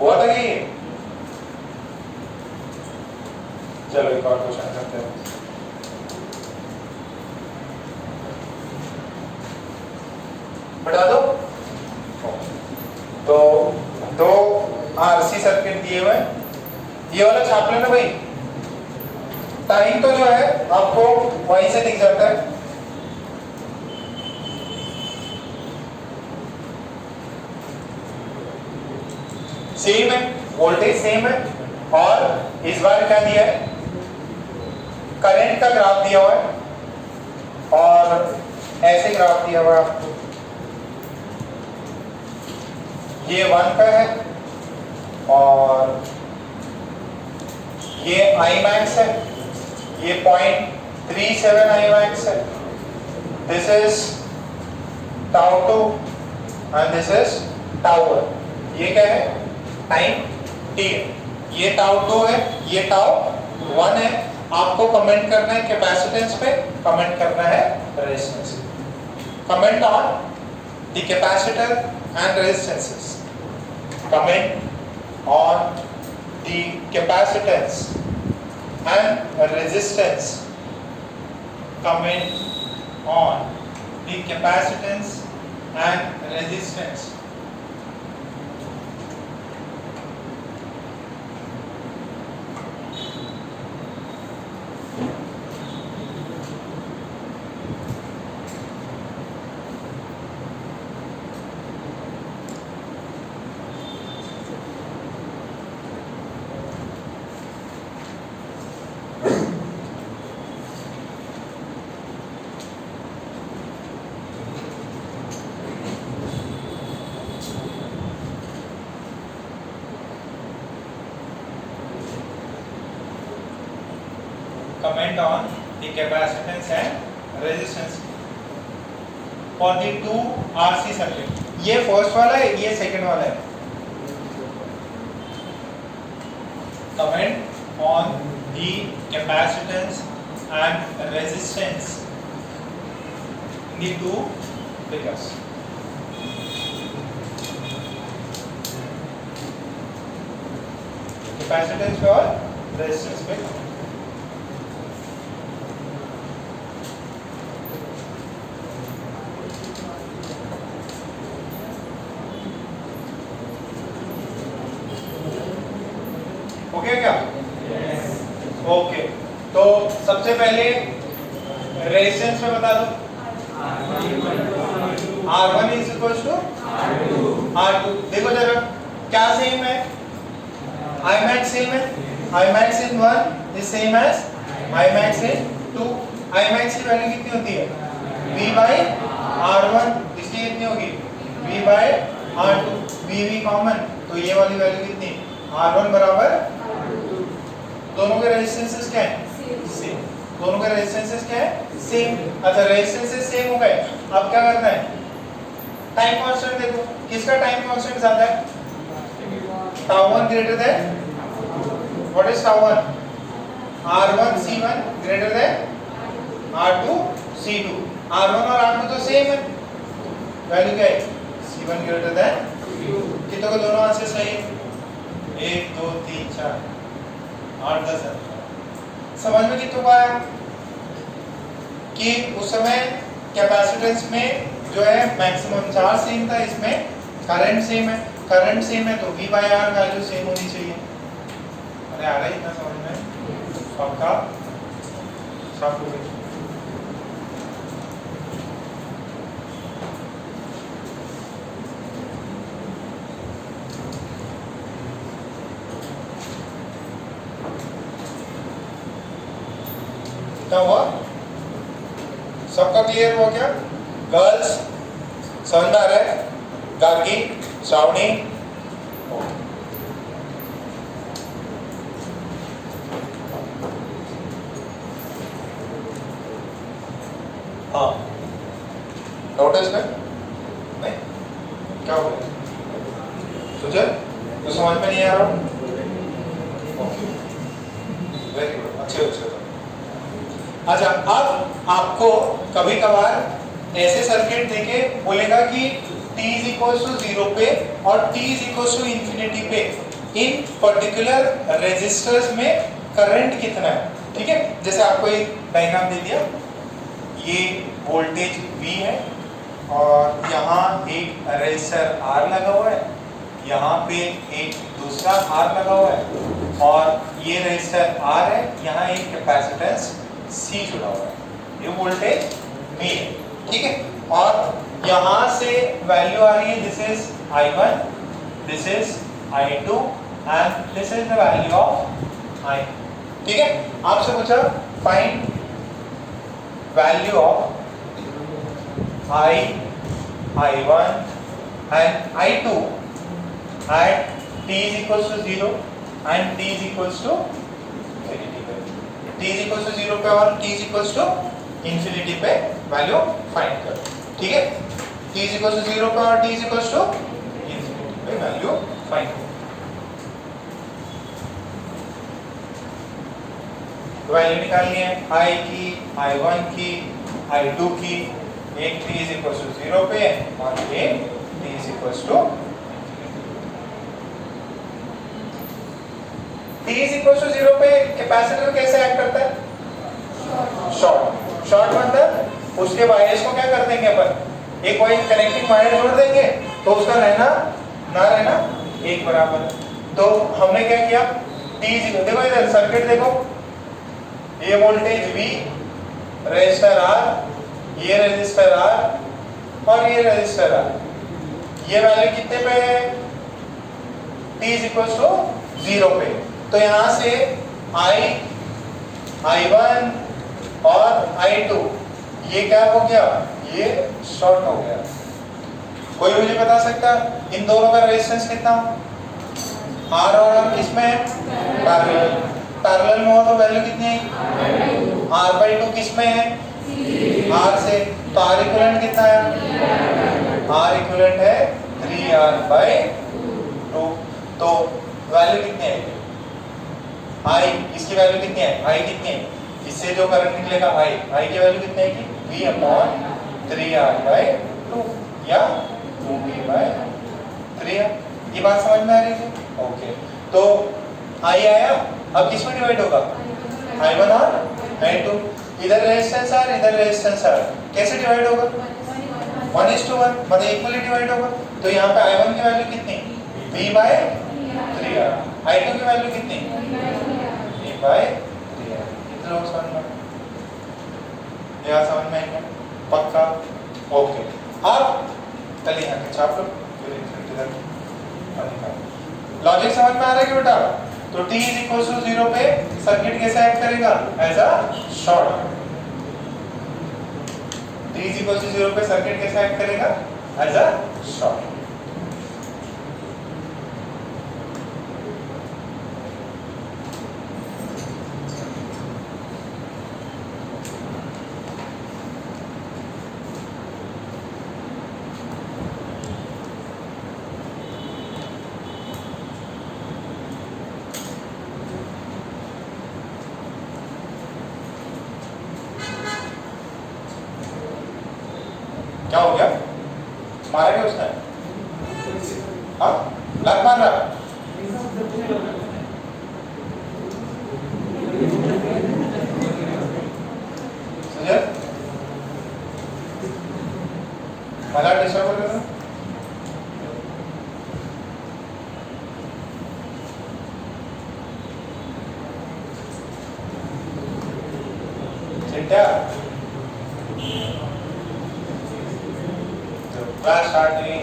हुआ था कि चलो एक और क्वेश्चन करते हैं। बता दो। तो दो आरसी सर्किट दिए हुए, ये वाला छाप लेना भाई, टाइम तो जो है आपको वहीं से दिख जाता है। सेम है, वोल्टेज सेम है, और इस बार क्या दिया है? करंट का ग्राफ दिया हुआ है, और ऐसे ग्राफ दिया हुआ है आपको। ये 1 का है और ये I max है, ये 0.37 I max है। This is tau 2 and this is tau 1। ये क्या है? टाइम t है। ये tau 2 है, ये tau 1 है। आपको कमेंट करना है कैपेसिटेंस पे, कमेंट करना है resistance. Comment on the capacitor and resistances. Comment on the capacitance and resistance. Comment on the capacitance and resistance. Comment on the capacitance and resistance for the two RC circuit. ये first वाला है, ये second वाला है। Comment on the capacitance and resistance in the two figures. Capacitance पे और resistance पे। Okay क्या? ओके, तो सबसे पहले रेजिस्टेंस में बता दो। R1 is equal to R2। देखो जरा क्या सेम है? I max सेम है। I max in 1 is same as I max in 2। I max की वैल्यू कितनी होती है? V by R1, इसलिए कितनी होगी? V by R2। V common, तो ये वाली वैल्यू कितनी? R1 बराबर, दोनों के रेजिस्टेंसेस क्या है? सेम। दोनों के रेजिस्टेंसेस क्या है? सेम। अच्छा, रेजिस्टेंसेस सेम हो गए, अब क्या करना है? टाइम कांस्टेंट देखो, किसका टाइम कांस्टेंट ज्यादा है? tau 1 greater than, what is tau 1? R1 C1 greater than R2 C2। R1 और R2 तो सेम है, वैल्यू क्या है? C1 greater than. कितने को दोनों आंसर सही है? 1 2 3 4 8 10 है। समझ में कितने को आया कि उस समय कैपेसिटेंस में जो है मैक्सिमम चार्ज सेम था, इसमें करंट सेम है। करंट सेम है तो V by R value same होनी चाहिए। अरे आ रहा है इतना समझ में? पक्का? सब हो गया। इतना हुआ, सबका क्लियर हुआ क्या? गर्ल्स समझ में आ रहा है? गार्गी, श्रावणी, हाँ नोटिस में नहीं क्या हो गया? सुजल तो समझ में नहीं आ रहा? ओके वेरी गुड, अच्छे अच्छे। अच्छा अब आपको कभी कभार ऐसे सर्किट देके बोलेगा कि t इज इक्वल टू 0 पे और t is equal to infinity पे इन पर्टिकुलर रेजिस्टर्स में करंट कितना है, ठीक है? जैसे आपको एक डायग्राम दे दिया, ये वोल्टेज V है और यहाँ एक रेजिस्टर R लगा हुआ है, यहाँ पे एक दूसरा R लगा हुआ है और ये रेजिस्टर R है, यहाँ एक कैपेसिटेंस C जुड़ा हुआ है, ये वोल्टेज V है, ठीक है? और यहाँ से वैल्यू आ रही है, this is I1, this is I2 and this is the value of I, ठीक है? आपसे पूछा find value of I, I1 and I2 at t is equals to 0 and t is equals to infinity पे, t is equals to 0 पे और t is equals to infinity पे value find करो, ठीक है? t is equals to 0 पे और t is equals to infinity पे वैल्यू फाइंड करो। वैल्यू निकालनी है I की, I1 की, I2 की, एक t is equals to 0 पे और एक t is equals to t is equals to 0 पे कैपेसिटर कैसे एक्ट करता है? शॉर्ट। शॉर्ट मतलब उसके वायर्स को क्या कर देंगे अपन, एक वायर कनेक्टिंग वायर जोड़ देंगे तो उसका रहना ना रहना एक बराबर। तो हमने क्या किया, t is equal, देखो इधर सर्किट देखो, ये वोल्टेज V, रेजिस्टर R, ये रेजिस्टर R और ये रेजिस्टर R, ये वैल्यू कितने पे है? t is equals to 0 पे। तो यहाँ से I1 और I2 ये क्या हो गया? ये शॉर्ट हो गया। कोई मुझे बता सकता इन दोनों का रेजिस्टेंस कितना? R और R किस में है? पैरेलल। पैरेलल में हो तो वैल्यू कितनी है? R/2 किस में है? R से। तो R इक्विवेलेंट कितना है? R इक्विवेलेंट है 3R/2। तो वैल्यू कितनी है? I, इसकी वैल्यू कितनी है? I कितनी है? इससे जो करंट निकलेगा I की वैल्यू कितनी है? V/3R/2 या 2V/3R। ये बात समझ में आ रही है? ओके, तो I आया, अब किस में डिवाइड होगा? I1 और I2। इधर रेजिस्टेंस R, इधर रेजिस्टेंस R, कैसे डिवाइड होगा? 1:1, मतलब इक्वली डिवाइड होगा। तो यहाँ पे I1 की वैल्यू कितनी? V/3R। I2 की वैल्यू कितनी? V/3R। कितने लोग समझ में? यह समझ में आएगा पक्का? ओके, अब चलिए यहाँ के छाप लो, फिर इधर लॉजिक समझ में आ रहा है कि बेटा? तो t is equals to 0 पे सर्किट कैसे एक्ट करेगा? As a short. t is equals to 0 पे सर्किट कैसे एक्ट करेगा? As a short. क्या हो गया? मारा क्या उसने? हाँ, लग मार रहा। समझे? मला डिस्टर्ब कर रहा था। चिंटा क्लास स्टार्ट नहीं,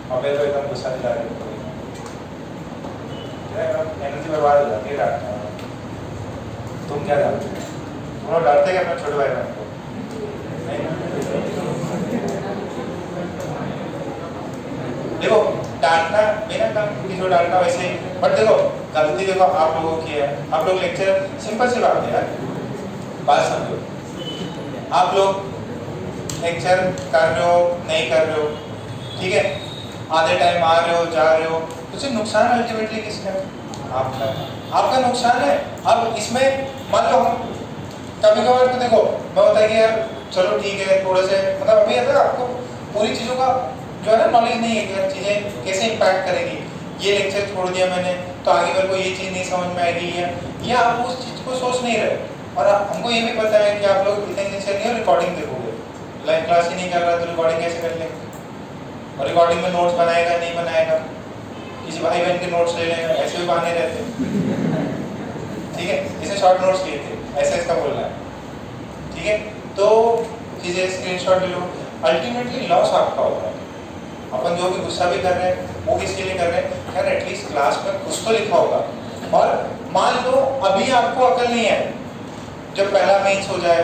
हमें तो एकदम गुस्सा दिला रहे हो, एनर्जी बर्बाद हो जाती है डांटने में। तुम क्या जानते हो? वो डांटते हैं अपने छोटे भाई बहन को, देखो डांटना बिना काम किसी को डांटना वैसे, बट देखो गलती देखो आप लोगों की है। आप लोग लेक्चर सिंपल सी बात है यार, बात समझो, आप लोग लेक्चर कर रहे हो नहीं कर रहे हो, ठीक है, आधे टाइम आ रहे हो जा रहे हो, उससे नुकसान अल्टीमेटली किसका है? आपका, आपका नुकसान है। अब इसमें मान लो हम कभी कभार तो देखो मैं बताया कि यार चलो ठीक है थोड़े से, मतलब अभी है आपको पूरी चीज़ों का जो है ना नॉलेज नहीं है कि यार चीज़ें कैसे इम्पैक्ट करेगी। ये लेक्चर छोड़ दिया मैंने तो आगे मेरे को ये चीज़ नहीं समझ में आएगी, या आप उस चीज़ को सोच नहीं रहे। और हमको ये भी पता है कि आप लोग इतने सिंसियर नहीं हो, रिकॉर्डिंग देखोगे, लाइव क्लास ही नहीं कर रहा तो रिकॉर्डिंग कैसे कर लेंगे? और रिकॉर्डिंग में नोट्स बनाएगा नहीं बनाएगा, किसी भाई बहन के नोट्स ले लेगा, ऐसे भी बहाने रहते हैं, ठीक है, इसे शॉर्ट नोट्स लिए थे ऐसा इसका बोलना है, ठीक है, तो चीज़ें स्क्रीनशॉट ले लो। अल्टीमेटली लॉस आपका होगा। अपन जो भी गुस्सा भी कर रहे हैं वो किसके लिए कर रहे हैं? यार एटलीस्ट क्लास में कुछ तो लिखा होगा। और मान लो अभी आपको अकल नहीं है, जब पहला मेंस हो जाए,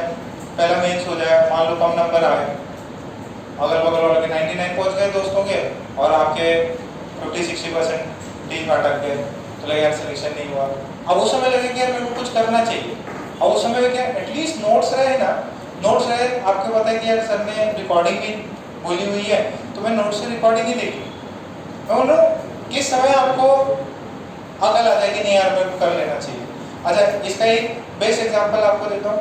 मान लो कम नंबर आए, अगल बगल वाले के 99 पहुंच गए दोस्तों के और आपके 50-60% टीम में अटक गए, तो लगे यार सिलेक्शन नहीं हुआ। अब उस समय लगे कि यार मेरे को कुछ करना चाहिए। अब उस समय में क्या एटलीस्ट नोट्स रहे ना, नोट्स रहे, आपको पता है कि यार सर ने रिकॉर्डिंग भी बोली हुई है तो मैं नोट्स से रिकॉर्डिंग ही देखी। मैं बोल रहा हूँ किस समय आपको अकल आ जाए कि नहीं यार मेरे को कर लेना चाहिए। अच्छा इसका एक बेस्ट एग्जांपल आपको देता हूँ,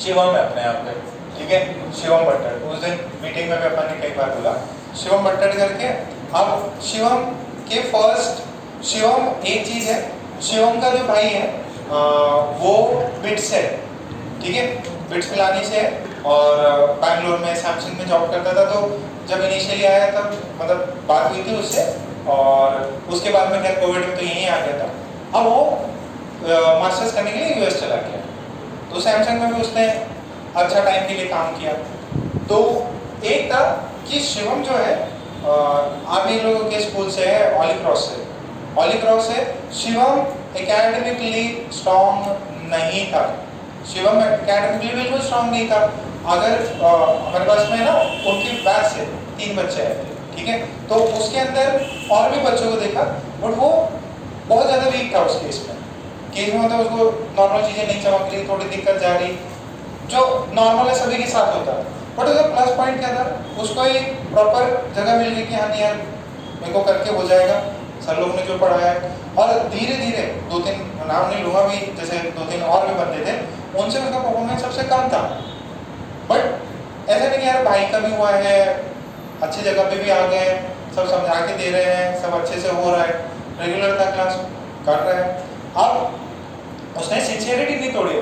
शिवम है अपने आप पे, ठीक है, शिवम भट्टर। उस दिन मीटिंग में भी अपन ने कई बार बोला शिवम भट्टर करके। अब शिवम के फर्स्ट, शिवम एक चीज है, शिवम का जो भाई है वो बिट्स है, ठीक है, बिट्स पिलानी से है और बैंगलोर में सैमसंग में जॉब करता था। तो जब इनिशियली आया तब मतलब बात हुई थी उससे, और उसके बाद में क्या कोविड में तो यहीं आ गया था। अब वो मास्टर्स करने के लिए यूएस चला गया, तो सैमसंग में भी उसने अच्छा टाइम के लिए काम किया। तो एक था कि शिवम जो है आप इन लोगों के स्कूल से है, ऑलीक्रॉस से, ऑलीक्रॉस से। शिवम एकेडमिकली स्ट्रॉन्ग नहीं था, शिवम एकेडमिकली बिल्कुल स्ट्रॉन्ग नहीं था। अगर हमारे पास में ना उनकी बैच से 3 बच्चे आए थे, ठीक है, तो उसके अंदर और भी बच्चों को देखा बट वो बहुत ज़्यादा वीक था उस केस में मतलब उसको नॉर्मल चीज़ें नहीं चमक रही, थोड़ी दिक्कत जा रही, जो नॉर्मल है सभी के साथ होता है। बट उसका प्लस पॉइंट क्या था, उसको एक प्रॉपर जगह मिल गई कि हाँ नहीं यार मेरे को करके हो जाएगा, सर लोग ने जो पढ़ाया है। और धीरे धीरे 2-3 नाम नहीं लूँगा भी, जैसे 2-3 और भी बंदे थे, उनसे उसका परफॉर्मेंस सबसे कम था। बट ऐसा नहीं कि यार भाई का भी हुआ है, अच्छी जगह पे भी आ गए, सब समझा के दे रहे हैं, सब अच्छे से हो रहा है, रेगुलर था क्लास कर रहा है। अब उसने सिंसियरिटी नहीं तोड़ी,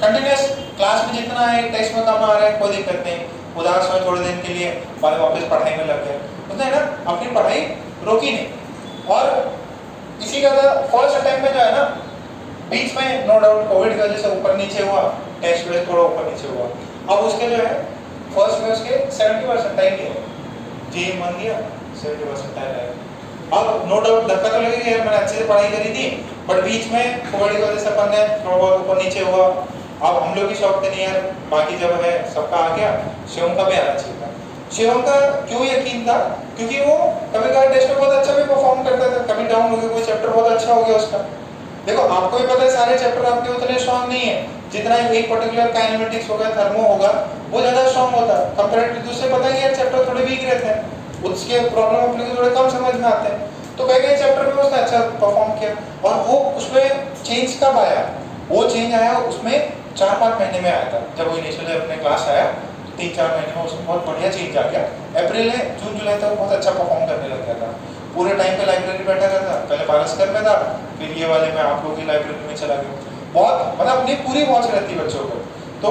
कंटिन्यूस क्लास में जितना है टेस्ट में कम आ रहा है कोई दिक्कत नहीं, उदास हुए थोड़े दिन के लिए, बाद में वापस पढ़ाई में लग गए, उसने ना अपनी पढ़ाई रोकी नहीं। और इसी का था फर्स्ट अटेम्प्ट में जो है ना, बीच में नो डाउट कोविड की वजह से ऊपर नीचे हुआ, टेस्ट वेस्ट थोड़ा ऊपर नीचे हुआ। अब उसके जो है फर्स्ट में उसके 70% ही है, जी मान लिया 70% है। अब नो डाउट धक्का तो लगेगा यार, मैंने अच्छे से पढ़ाई करी थी बट बीच में कोविड की वजह से अपन ने थोड़ा बहुत ऊपर नीचे हुआ। अब हम लोग भी शौक थे नहीं यार, बाकी जब है सबका आ गया, शिवम का भी आना चाहिए था। शिवम का क्यों यकीन था, क्योंकि वो कभी कभी टेस्ट में बहुत अच्छा भी परफॉर्म करता था, कभी डाउन हो गया कोई चैप्टर बहुत अच्छा हो गया उसका। देखो आपको भी पता है सारे चैप्टर आपके उतने स्ट्रॉन्ग नहीं है, जितना एक पर्टिकुलर काइनेमेटिक्स होगा, थर्मो होगा, वो ज्यादा स्ट्रॉन्ग होता है कंपेरेटिव टू दूसरे। पता है यार चैप्टर थोड़े वीक रहते हैं, उसके प्रॉब्लम अपने को थोड़े कम समझ में आते हैं, तो कई चैप्टर में उसने अच्छा परफॉर्म किया। और वो उसमें चेंज कब आया, वो चेंज आया उसमें 4-5 महीने में आया था। जब वो इनिशियली अपने क्लास आया 3-4 महीने में उसमें बहुत बढ़िया चेंज आ गया। अप्रैल है जून जुलाई तक बहुत अच्छा परफॉर्म करने लग गया था, पूरे टाइम पे लाइब्रेरी बैठा रहता था, पहले पारसकर में था, फिर ये वाले में आप लोगों की लाइब्रेरी में चला गया। बहुत मतलब अपनी पूरी वॉच रहती है बच्चों को। तो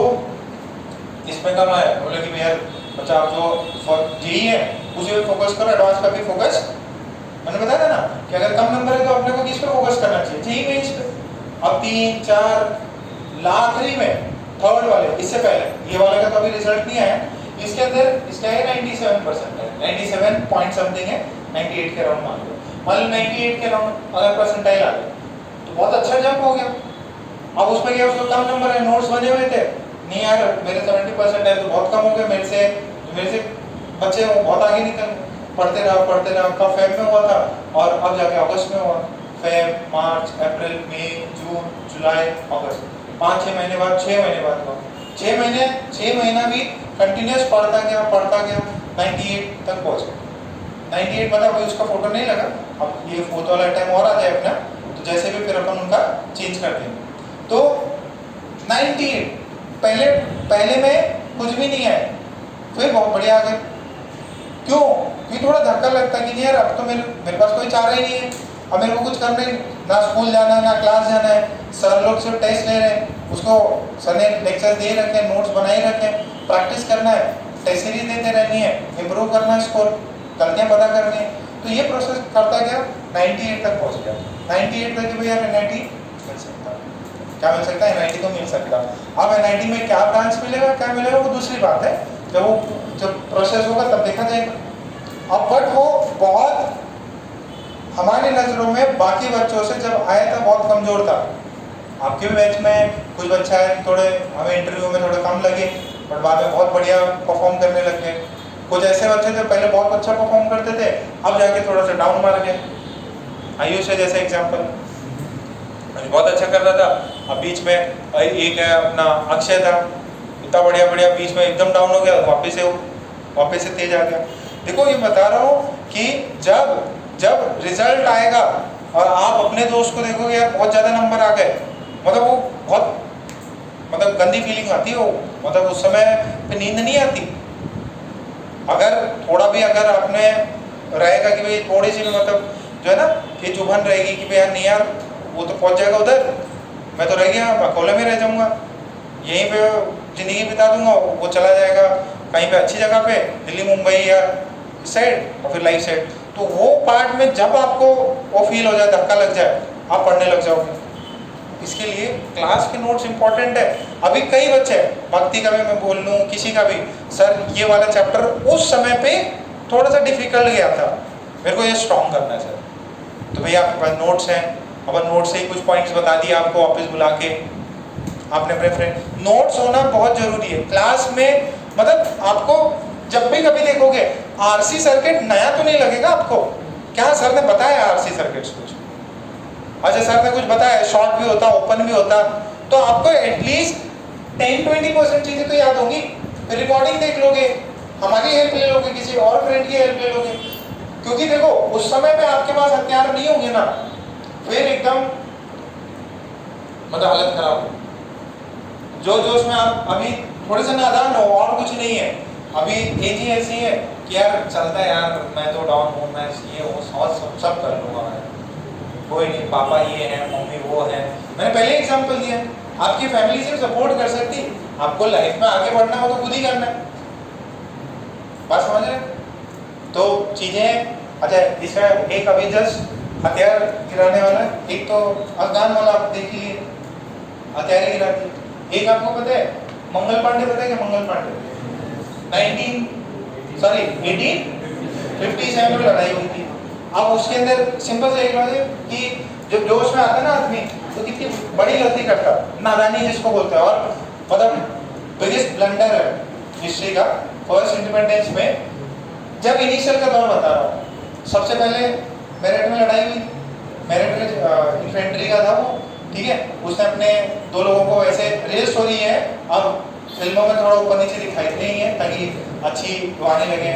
इसमें कम आया, बोले कि भैया बच्चा आप जो जेई है उसी पे फोकस करो, एडवांस पे भी फोकस। मैंने बताया था ना कि अगर कम नंबर है तो अपने को किस पे फोकस करना चाहिए, जेई मेंस पे। अब 3-4 आखिरी में थर्ड वाले, इससे पहले ये वाले का तो अभी रिजल्ट नहीं आया, इसके अंदर इसका है 97% है, 97 पॉइंट समथिंग है, 98 के अराउंड मान लो 98 के अराउंड अगर परसेंटाइल आ गया तो बहुत अच्छा जंप हो गया। अब उसमें क्या उसको कम नंबर है, नोट्स बने हुए थे, नहीं यार मेरे 70% है तो बहुत कम हो गया मेरे से बच्चे बहुत आगे निकल पढ़ते रहा। कब फेब में हुआ था और अब जाके अगस्त में हुआ। फेब, मार्च, अप्रैल, मई, जून, जुलाई, अगस्त, 5-6 महीने बाद, 6 महीने बाद हुआ। 6 महीना भी कंटिन्यूस पढ़ता गया 98 तक पहुंच गया। 98 मतलब अभी उसका फोटो नहीं लगा, अब ये फोटो वाला टाइम और आ जाए अपना, तो जैसे भी फिर अपन उनका चेंज कर देंगे। तो 98 पहले में कुछ भी नहीं है, फिर बहुत बढ़िया आ गए। क्यों? क्योंकि थोड़ा धक्का लगता है कि यार अब तो मेरे पास कोई चारा ही नहीं है, अब मेरे को कुछ करना ही, ना स्कूल जाना है ना क्लास जाना है, सर लोग सिर्फ टेस्ट ले रहे हैं, उसको सर ने लेक्चर दे रखे हैं, नोट्स बनाए रखे हैं, प्रैक्टिस करना है, टेस्ट सीरीज देते रहनी है, इम्प्रूव करना है स्कोर, गलतियाँ पता करनी है। तो ये प्रोसेस करता गया, 98 तक पहुँच गया। 98 तक भैया NIT मिल सकता है, क्या मिल सकता है? NIT तो मिल सकता है। अब NIT में क्या ब्रांच मिलेगा, क्या मिलेगा, वो दूसरी बात है, जब प्रोसेस होगा तब देखा जाएगा। अब बट वो बहुत हमारी नज़रों में बाकी बच्चों से जब आया था बहुत कमज़ोर था। आपके भी बैच में कुछ बच्चा है थोड़े हमें इंटरव्यू में थोड़े कम लगे, बट बाद में बहुत बढ़िया परफॉर्म करने लग गए। कुछ ऐसे बच्चे थे पहले बहुत अच्छा परफॉर्म करते थे, अब जाके थोड़ा सा डाउन मार गए। आयुष है जैसे एग्जाम्पल, बहुत अच्छा कर रहा था, अब बीच में एक है अपना अक्षय था, इतना बढ़िया बीच में एकदम डाउन हो गया, वापस से तेज आ गया। देखो ये बता रहा हूँ कि जब रिजल्ट आएगा और आप अपने दोस्त को देखोगे यार बहुत ज़्यादा नंबर आ गए, मतलब वो बहुत गंदी फीलिंग आती है, वो मतलब उस समय पे नींद नहीं आती। अगर थोड़ा भी अगर आपने रहेगा कि भाई थोड़ी सी भी मतलब जो है ना ये चुभन रहेगी कि भाई यार नहीं यार वो तो पहुंच जाएगा उधर, मैं तो रह गया अकोले में रह जाऊंगा, यहीं पे ज़िंदगी बिता दूंगा, वो चला जाएगा कहीं पे अच्छी जगह पे, दिल्ली मुंबई या इस साइड और फिर लाइफ साइड। तो वो पार्ट में जब आपको वो फील हो जाए, धक्का लग जाए, आप पढ़ने लग जाओगे। इसके लिए क्लास के नोट्स इंपॉर्टेंट है। अभी कई बच्चे, भक्ति का भी मैं बोल लूँ, किसी का भी, सर ये वाला चैप्टर उस समय पे थोड़ा सा डिफिकल्ट गया था, मेरे को ये स्ट्रॉन्ग करना है सर, तो भैया आपके पास नोट्स हैं, अपन नोट से ही कुछ पॉइंट्स बता दिए आपको वापस बुला के, आपने अपने फ्रेंड, नोट्स होना बहुत जरूरी है क्लास में। मतलब आपको जब भी कभी देखोगे RC सर्किट नया तो नहीं लगेगा आपको, क्या सर ने बताया RC सर्किट्स कुछ, अच्छा सर ने कुछ बताया, शॉर्ट भी होता, ओपन भी होता, तो आपको एटलीस्ट 10-20% चीजें तो याद होंगी। फिर रिकॉर्डिंग देख लोगे, हमारी हेल्प ले लोगे, किसी और फ्रेंड की हेल्प ले लोगे, क्योंकि देखो उस समय पे आपके पास हथियार नहीं होंगे ना, फिर एकदम मतलब हालत खराब हो। जो उसमें आप अभी थोड़े से नादान हो और कुछ नहीं है, अभी एज ही ऐसी है कि यार चलता है यार, मैं तो डाउन हूँ, मैं ये वो सब कर लूँगा मैं, कोई नहीं, पापा ये है, मम्मी वो है। मैंने पहले एग्जांपल दिया, आपकी फैमिली सिर्फ सपोर्ट कर सकती, आपको लाइफ में आगे बढ़ना हो तो खुद ही करना है, बात समझ रहे? तो चीज़ें, अच्छा इसका एक अभी जस्ट हथियार गिराने वाला, एक तो अफगान वाला आप देख लीजिए, हथियार ही गिराती। एक आपको पता है मंगल पांडे, पता है क्या मंगल पांडे? 1857 में लड़ाई हुई थी। अब उसके अंदर सिंपल से एक बात है कि जब जोश में आता ना आदमी तो कितनी बड़ी गलती करता, नादानी जिसको बोलते हैं, और मतलब बिगेस्ट ब्लंडर है हिस्ट्री का। फर्स्ट इंडिपेंडेंस में जब इनिशियल का दौर बता रहा हूँ, सबसे पहले मेरठ में लड़ाई हुई, मेरठ में इन्फेंट्री का था वो, ठीक है, उसने अपने दो लोगों को, ऐसे रियल स्टोरी है, अब फिल्मों में थोड़ा ऊपर नीचे दिखाई नहीं है ताकि अच्छी गाने लगे,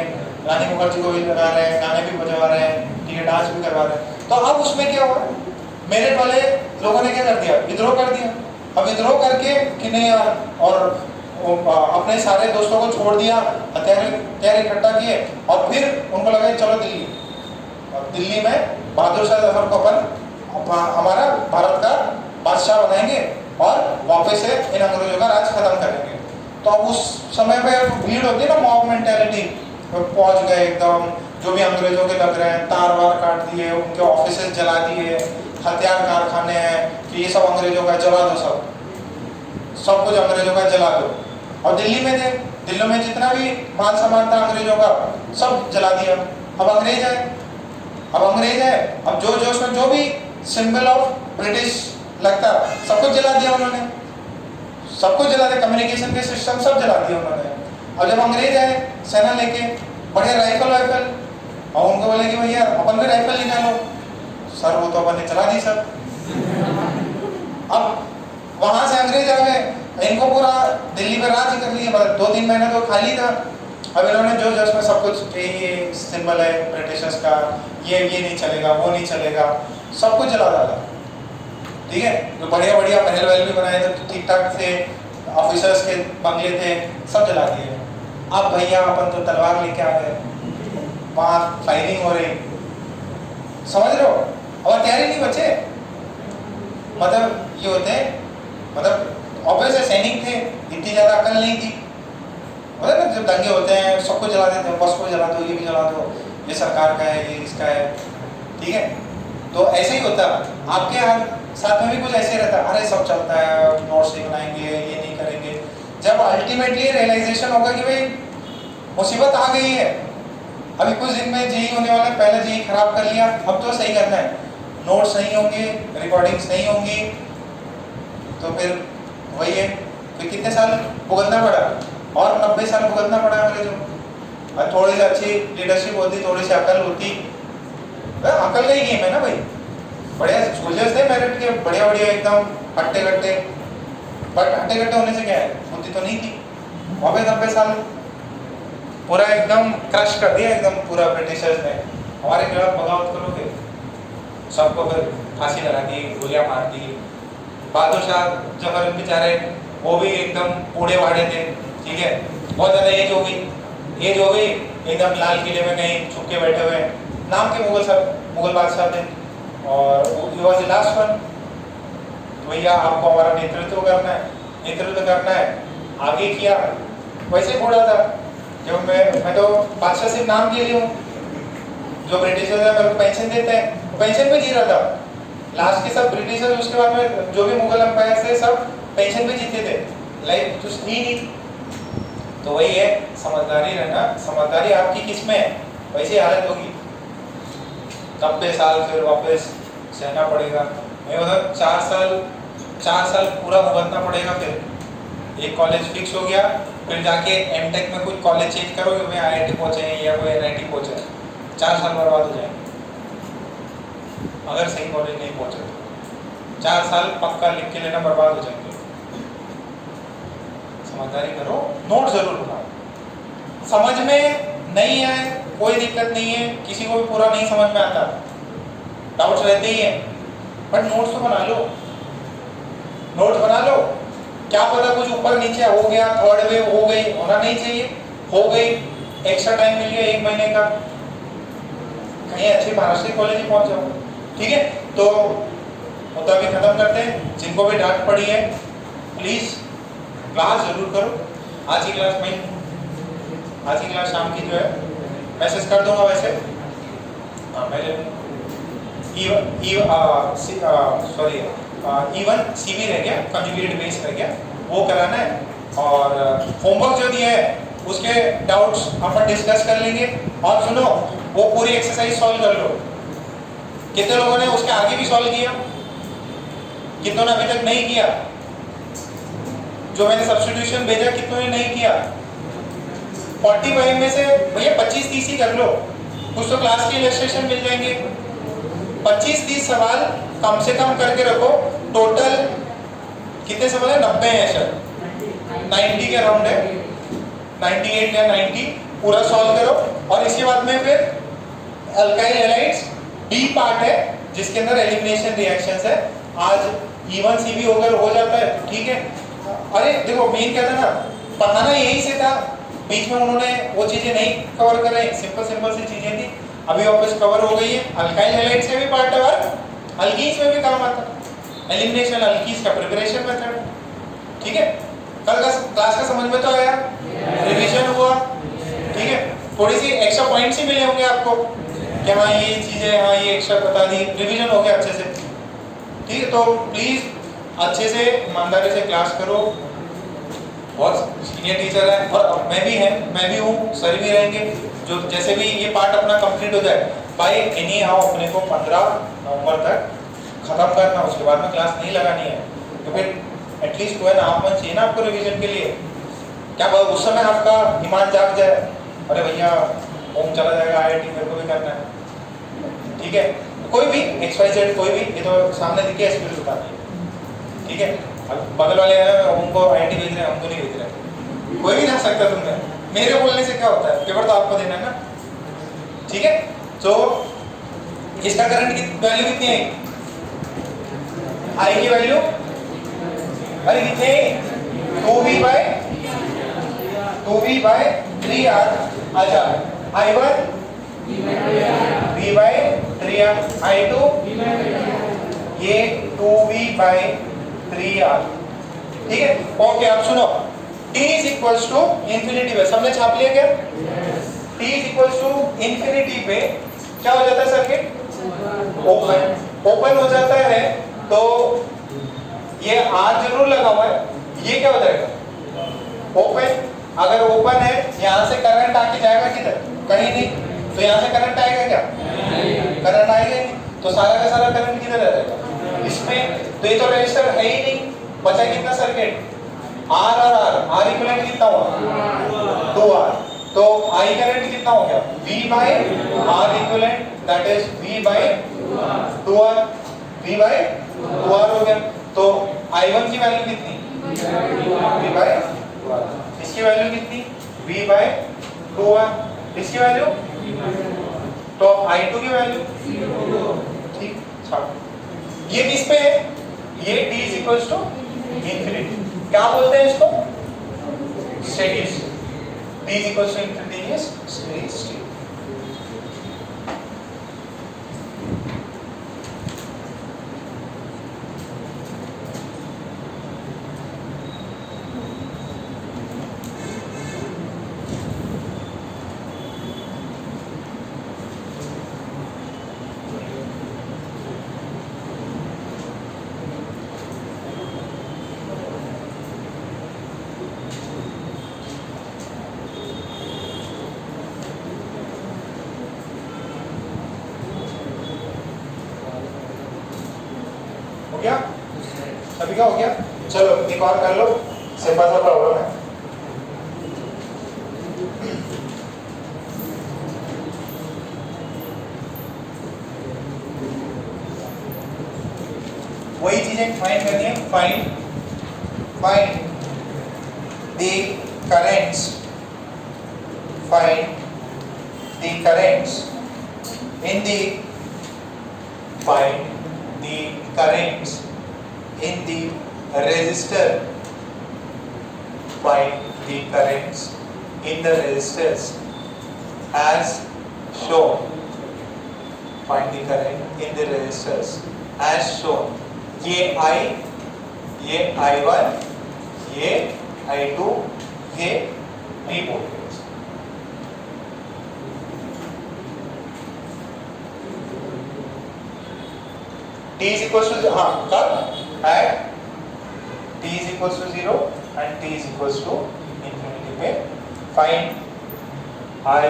रानी मुखर्जी को भी लगा रहे हैं, गाने भी बजवा रहे हैं, ठीक है, डांस भी करवा रहे हैं। तो अब उसमें क्या हुआ, मेरठ वाले लोगों ने क्या कर दिया, विद्रोह कर दिया। अब विद्रोह करके कि नहीं यार, और अपने सारे दोस्तों को छोड़ दिया, हथियार इकट्ठा किए, और फिर उनको लगा चलो दिल्ली, और दिल्ली में बहादुर शाह जफर को अपन हमारा भारत का बादशाह बनाएंगे और वापस से इन अंग्रेजों का राज खत्म करेंगे। तो अब उस समय पे भीड़ होती है ना, मॉब मेंटेलिटी, पहुंच गए एकदम, जो भी अंग्रेजों के लग रहे हैं तार वार काट दिए, उनके ऑफिसेज जला दिए, हथियार कारखाने हैं कि ये सब अंग्रेजों का, जला दो, सब कुछ अंग्रेजों का जला दो। और दिल्ली में थे, दिल्ली में जितना भी मान सम्मान था अंग्रेजों का सब जला दिया। अब अंग्रेज है, अब जो जो भी सिंबल ऑफ ब्रिटिश लगता, सब कुछ जला दिया उन्होंने, सब कुछ जला दिया, कम्युनिकेशन के सिस्टम सब जला दिया उन्होंने। अब जब अंग्रेज आए सेना लेके, बढ़िया राइफल और उनको बोले कि भैया अपन भी राइफल निकालो, सर वो तो अपन ने चला दी सर। अब वहां से अंग्रेज आ गए, इनको पूरा दिल्ली पे राज कर लिया, मतलब 2-3 महीने तो खाली था। अब इन्होंने जो जस्ट में सब कुछ, ये सिंबल है ब्रिटिशर्स का, ये नहीं चलेगा, वो नहीं चलेगा, सब कुछ जला डाला। ठीक है, जो बढ़िया बढ़िया महल वहल भी बनाए थे, ठीक ठाक थे, ऑफिसर्स के बंगले थे, सब जला दिए। अब भैया अपन तो तलवार लेके आ गए, वहां फायरिंग हो रही, समझ रहे हो, और तैयारी नहीं बचे। मतलब ये होते हैं, मतलब ऑब्वियस सैनिक थे, इतनी ज्यादा अकल नहीं थी। मतलब ना जब दंगे होते हैं सब कुछ जला देते हैं, बस को जला दो, ये भी जला दो, ये सरकार का है, ये इसका है, ठीक है। तो ऐसे ही होता, आपके साथ में भी कुछ ऐसे रहता, अरे सब चलता है, नोट्स नहीं बनाएंगे, ये नहीं करेंगे। जब अल्टीमेटली रियलाइजेशन होगा कि भाई मुसीबत आ गई है, अभी कुछ दिन में जेई होने वाला है, पहले जेई खराब कर लिया, अब तो सही करना है, नोट्स नहीं होंगे, रिकॉर्डिंग्स नहीं होंगी, तो फिर वही है, फिर कितने साल भुगतना पड़ा, और 90 साल भुगतना पड़ा अंग्रेजों। और थोड़ी सी अच्छी लीडरशिप होती, थोड़ी सी अकल होती, अकल का ही गेम है ना भाई। बढ़िया सोल्जर्स थे मेरिट के, बढ़िया बढ़िया एकदम हट्टे कट्टे, बट हट्टे कट्टे होने से क्या है, बुद्धि तो नहीं थी। और 90 साल पूरा एकदम क्रश कर दिया, एकदम पूरा ब्रिटिशर्स ने, हमारे खिलाफ बगावत करोगे, सबको फिर फांसी लगा दी, गोलियां मार दी। बहादुर शाह जफर बेचारे वो भी एकदम बूढ़े बाढ़े थे, ठीक है, बहुत ज़्यादा एज हो गई, एकदम लाल किले में कहीं छुप के बैठे हुए, नाम के मुगल बादशाह थे, और he was the last one. भैया आपको हमारा नेतृत्व करना है, आगे किया, वैसे बूढ़ा था। जब मैं तो बादशाह सिर्फ नाम के लिए हूँ, जो ब्रिटिशर्स है मेरे को पेंशन देते हैं, पेंशन पे जी रहा था। लास्ट के सब ब्रिटिशर्स, उसके बाद में जो भी मुगल एम्पायर से सब पेंशन पे जीते थे, लाइफ कुछ थी नहीं। तो वही है, समझदारी रहना, समझदारी आपकी किस में है, वैसी हालत होगी। 90 साल फिर वापस सहना पड़ेगा, मैं उधर 4 साल पूरा भुगतना पड़ेगा। फिर एक कॉलेज फिक्स हो गया, फिर जाके एमटेक में कुछ कॉलेज चेंज करोगे, मैं IIT पहुंचे या कोई NIT पहुंचे, 4 साल बर्बाद हो जाएंगे अगर सही कॉलेज नहीं पहुंचे तो। 4 साल पक्का लिख के लेना, बर्बाद हो जाएंगे। समझदारी करो, नोट जरूर बनाओ। समझ में नहीं आए कोई दिक्कत नहीं है, किसी को भी पूरा नहीं समझ में आता, डाउट्स रहते ही हैं, बट नोट्स तो बना लो, नोट्स बना लो। क्या पता कुछ ऊपर नीचे हो गया, थर्ड वेव हो गई, होना नहीं चाहिए, हो गई, एक्स्ट्रा टाइम मिल गया 1 महीने का, कहीं अच्छे महाराष्ट्र कॉलेज ही पहुंच जाओ, ठीक है। तो मुद्दा भी खत्म करते हैं। जिनको भी डांट पड़ी है प्लीज क्लास जरूर करो। आज की क्लास शाम की जो है मैसेज कर दूंगा, वैसे इवन CV रह गया, कंजुगेट बेस रह गया, वो कराना है। और होमवर्क जो दिया है उसके डाउट्स अपन डिस्कस कर लेंगे। और सुनो, वो पूरी एक्सरसाइज सॉल्व कर लो। कितने लोगों ने उसके आगे भी सॉल्व किया, कितनों ने अभी तक नहीं किया? जो मैंने सब्स्टिट्यूशन भेजा, कितनों ने नहीं किया? 45 में से भैया 25-30 ही कर लो, कुछ तो क्लास के इलस्ट्रेशन मिल जाएंगे। 25-30 सवाल कम से कम करके रखो। टोटल कितने सवाल है? 90 है सर, 90 के अराउंड है, 98 या 90 पूरा सॉल्व करो। और इसके बाद में फिर अल्काइल हैलाइड्स B पार्ट है, जिसके अंदर एलिमिनेशन रिएक्शंस है। आज E1 CV होकर हो जाता है, ठीक है। अरे देखो, मेन क्या था ना, पढ़ाना यही से था, बीच में उन्होंने वो चीजें नहीं कवर कर रहे, सिंपल सी चीजें थी, अभी वापस कवर हो गई है। अल्काइल हैलाइड्स से भी पार्ट है और अल्कीन्स में भी काम आता है, एलिमिनेशन अल्कीन्स का प्रिपरेशन मेथड, ठीक है। कल का क्लास का समझ में तो आया, रिवीजन हुआ, ठीक है। थोड़ी सी एक्स्ट्रा पॉइंट्स ही मिले होंगे आपको कि हाँ ये चीजें, हाँ ये एक्स्ट्रा बता दी, रिवीजन हो गया अच्छे से, ठीक है। तो प्लीज अच्छे से ईमानदारी से क्लास करो। बहुत सीनियर टीचर है और मैं भी हूँ, सर भी रहेंगे। जो जैसे भी ये पार्ट अपना कंप्लीट हो जाए, बाय एनी हाउ अपने को 15 नवंबर तक खत्म करना, उसके बाद में क्लास नहीं लगानी है, तो फिर एटलीस्ट 2.5 मंथ चाहिए ना आपको रिवीजन के लिए। क्या उस समय आपका दिमाग जाग जाए, अरे भैया होम चला जाएगा, IIT मेरे को भी करना है, ठीक है। कोई भी XYZ कोई भी, ये तो सामने दिखे स्पीड बताते हैं, ठीक है। अब बगल वाले हैं उनको IIT भेज रहे हैं, हमको नहीं भेज रहे, कोई भी जा सकता है तुमने, मेरे बोलने से क्या होता है, पेपर तो आपको देना है ना, ठीक है। तो इसका करंट की वैल्यू कितनी है, आई की वैल्यू अरे कितने 2v/3r। अच्छा I1 v/3r, I2 ये 2v/3r, ठीक है। ओके अब सुनो, t is equals to infinity पे सबने छाप लिया क्या? t is equals to infinity पे क्या हो जाता है सर्किट? ओपन हो जाता है। तो ये R जरूर लगा हुआ है, ये क्या हो जाएगा? ओपन। अगर ओपन है यहाँ से करंट आके जाएगा किधर? कहीं नहीं, तो यहाँ से करंट आएगा क्या? करंट आएगा नहीं, तो सारा का सारा करंट किधर आ जाएगा? इसमें। तो ये तो रेजिस्टर है ही नहीं, बचा कितना सर्किट? R और R इक्विवेलेंट कितना हुआ? 2R। तो I करंट कितना हो गया? V/R equivalent, that is V/2R, V/2R हो गया। तो I1 की वैल्यू कितनी? V/2R। इसकी वैल्यू कितनी? V/2R। इसकी वैल्यू? तो I2 की वैल्यू? ठीक, ये किस पे है? ये t is equals to infinity. क्या बोलते हैं इसको? Steady state. t is equals to infinity is steady state. सभी का हो गया? चलो एक और कर लो, सिंपल सा प्रॉब्लम है। वही चीजें फाइंड करनी है। Find the currents, find the currents in the find the currents in the resistor, find the currents in the resistors as shown, find the current in the resistors as shown। ये I, ये I1, ये I2, ये V voltage. t is equals to कब? at t is equals to 0 and t is equals to infinity पे find I,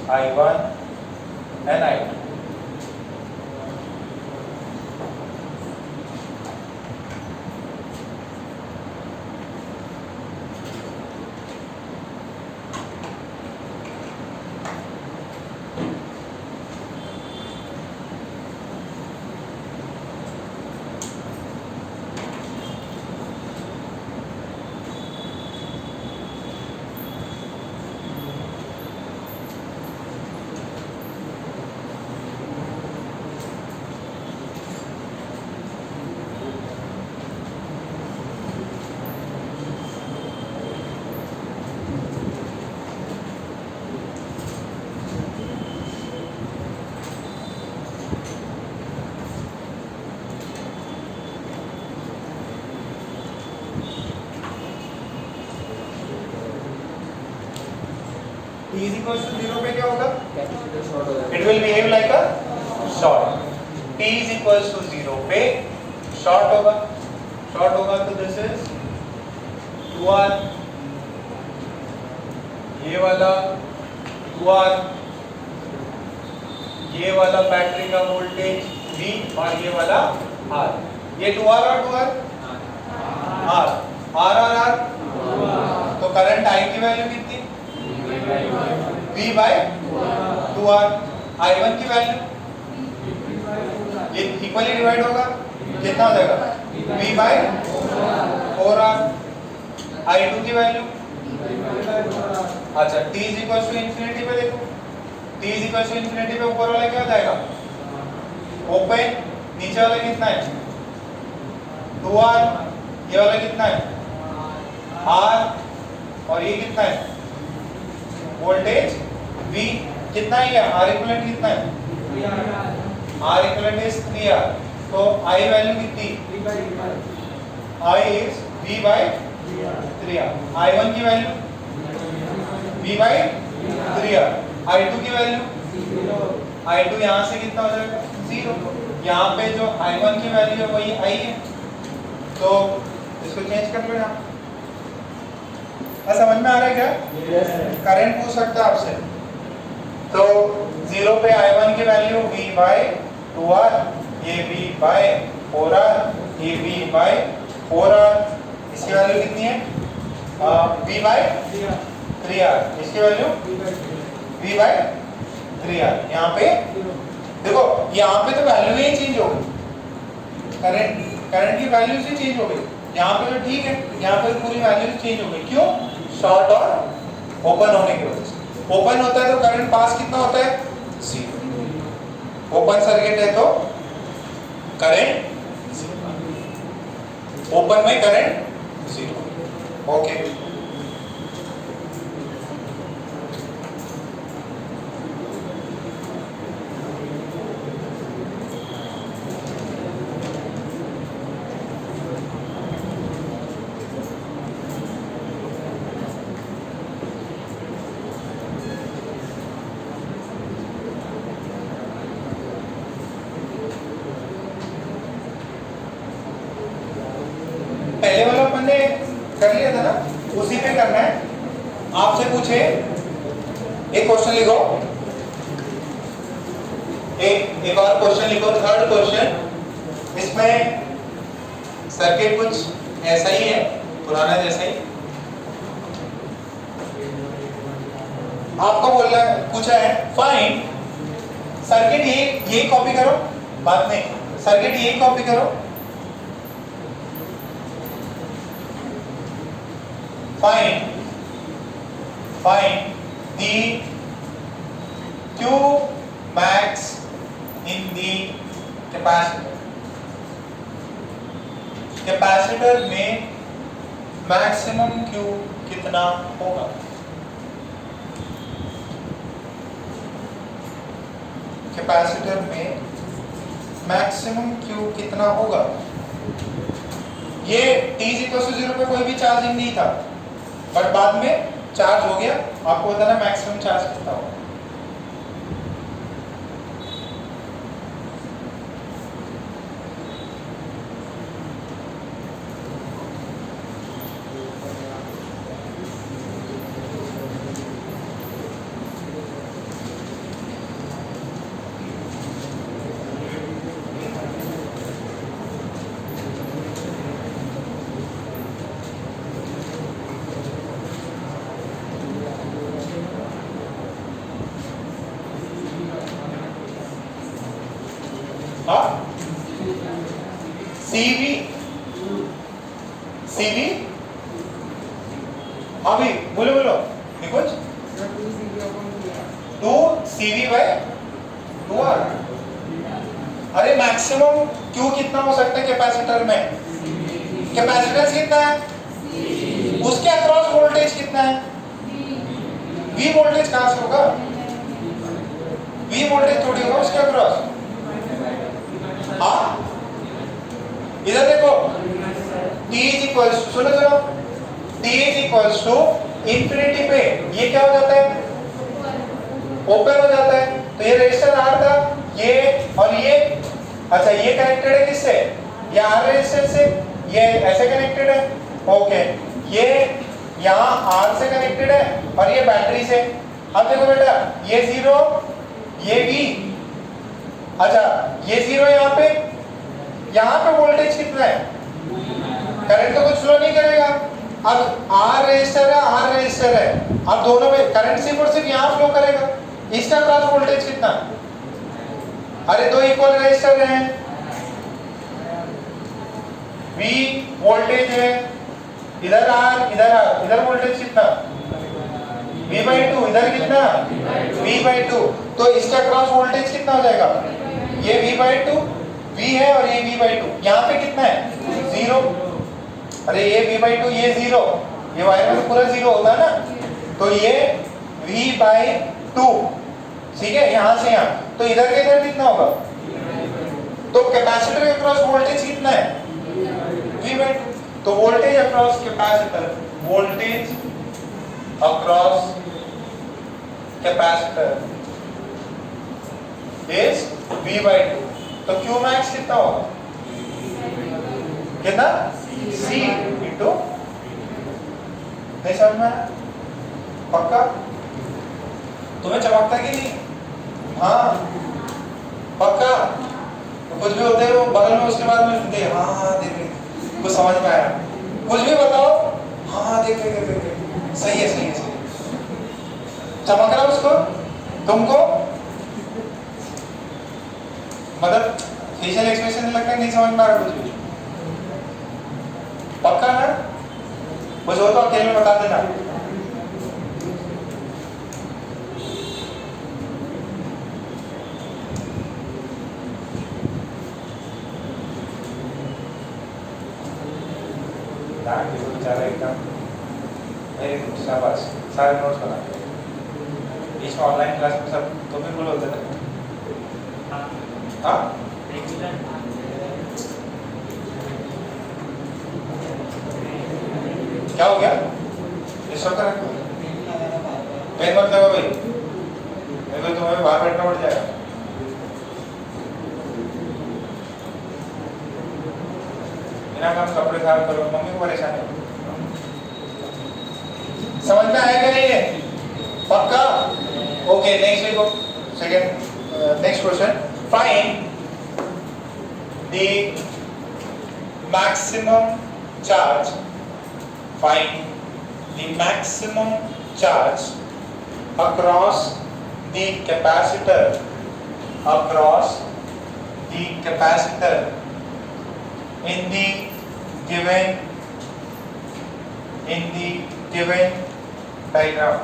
I1 and I2। t is equals to 0 पे क्या होगा? It will behave like a short। t is equals to 0 पे short होगा, short होगा तो this is 2R, ये वाला 2R, ये वाला बैटरी का वोल्टेज V और ये वाला R, ये 2R और 2R R, R और R, तो करंट I की वैल्यू कितनी? V by 2R। I1 की वैल्यू ये इक्वली डिवाइड होगा, कितना हो जाएगा? V bye 4R। I2 की वैल्यू अच्छा t is equal to infinity पे देखो, t is equal to infinity पे ऊपर वाला क्या हो जाएगा? ओपन, नीचे वाला कितना है? 2R, ये वाला कितना है? R, और ये कितना है? वोल्टेज V कितना है? R इक्विवेलेंट कितना है? R इक्विवेलेंट इज 3R, तो I वैल्यू कितनी? I is V by 3R। I1 की value V by 3R। I2 की वैल्यू I2 यहाँ से कितना हो जाएगा? 0। यहाँ पे जो I1 की वैल्यू है वही I है, तो इसको चेंज कर लो यहाँ। समझ में आ रहा है क्या? करंट पूछ सकता है आपसे, तो 0 पे I1 की वैल्यू V बाय 2R, ये V बाय 4R, ये V बाय 4R, इसकी वैल्यू कितनी है? V बाय 3R, इसकी वैल्यू V बाय 3R। यहाँ पे देखो, यहाँ पे तो वैल्यू ही चेंज हो गई, करंट की वैल्यू से चेंज हो गई। यहाँ पे तो ठीक है, यहाँ पे पूरी वैल्यू चेंज हो गई। क्यों? शॉर्ट और ओपन होने की वजह से। ओपन होता है तो करंट पास कितना होता है? 0। ओपन सर्किट है तो करंट 0, ओपन में करंट 0। ओके, पहले वाला अपन ने कर लिया था ना, उसी पे करना है। आपसे पूछे एक क्वेश्चन लिखो, एक और क्वेश्चन लिखो, थर्ड क्वेश्चन। इसमें सर्किट कुछ ऐसा ही है, पुराना जैसा ही। आपको बोलना है, पूछा है फाइंड सर्किट, ये कॉपी करो, बात नहीं, सर्किट ये कॉपी करो। Find the Q max in the capacitor। Capacitor में मैक्सिमम Q कितना होगा? कैपेसिटर में मैक्सिमम Q कितना होगा? ये t=0 पे कोई भी चार्जिंग नहीं था, बट बाद में चार्ज हो गया। आपको बताना मैक्सिमम चार्ज कितना होगा। CV अभी बोलो कुछ 2CV बाय 2R। अरे मैक्सिमम Q कितना हो सकता है कैपेसिटर में? कैपेसिटेंस कितना है? उसके अक्रॉस वोल्टेज कितना है? V वोल्टेज कहां से होगा? V वोल्टेज थोड़ी होगा उसके अक्रॉस। हाँ, इधर देखो, T इज इक्वल, सुनो T is equal to infinity पे ये क्या हो जाता है? ओपन हो जाता है। तो ये रेजिस्टर R था, ये और ये, अच्छा ये कनेक्टेड है किससे? ये R रेजिस्टर से, ये ऐसे कनेक्टेड है। ओके, ये यहाँ R से कनेक्टेड है और ये बैटरी से। अब देखो बेटा, ये 0, ये V, अच्छा ये 0 यहाँ पे वोल्टेज कितना है? करंट तो कुछ फ्लो नहीं करेगा। अब R रेजिस्टर है, R रेजिस्टर है, अब दोनों में करंट सिर्फ और सिर्फ यहाँ फ्लो करेगा। इसका क्रॉस वोल्टेज कितना? अरे दो इक्वल रेजिस्टर हैं, V वोल्टेज है, इधर R इधर R, इधर वोल्टेज कितना? V/2, इधर कितना? V/2। तो इसका क्रॉस वोल्टेज कितना हो जाएगा? ये V/2 V है और ये V/2, यहाँ पे कितना है? 0। अरे ये V/2 ये 0, ये वायर में तो पूरा 0 होता है ना, तो ये V/2, ठीक है, यहाँ से यहाँ, तो इधर के इधर कितना होगा? तो कैपेसिटर के क्रॉस वोल्टेज कितना है? V/2। तो voltage across capacitor, voltage across capacitor is V/2। तो Q मैक्स कितना होगा? कितना? C इंटू, नहीं समझ में आया? पक्का? तुम्हें चमकता कि नहीं? हाँ पक्का? तो कुछ भी होते हो बगल में उसके बाद में दे, हाँ हाँ देख कुछ समझ में आया, कुछ भी बताओ, हाँ देख सही है सही है सही है। चमक रहा उसको, तुमको मतलब फेशियल एक्सप्रेशन लगता है नहीं समझ में आ रहा कुछ भी? पक्का ना? कुछ हो तो अकेले में बता देना। बेचारा एकदम मेरे शाबाश, सारे नोट्स बना के इसमें ऑनलाइन क्लास में सब तुम भी बोलो होते थे। हाँ क्या हो गया? इस वक्त पेन मत लगा भाई, नहीं तो तुम्हें बाहर बैठना पड़ जाएगा। बिना काम कपड़े साफ करो, मम्मी को परेशान है। समझ में आएगा नहीं है? पक्का? ओके नेक्स्ट लिखो, second next question, find the maximum charge, find the maximum charge across the capacitor, across the capacitor in the given diagram.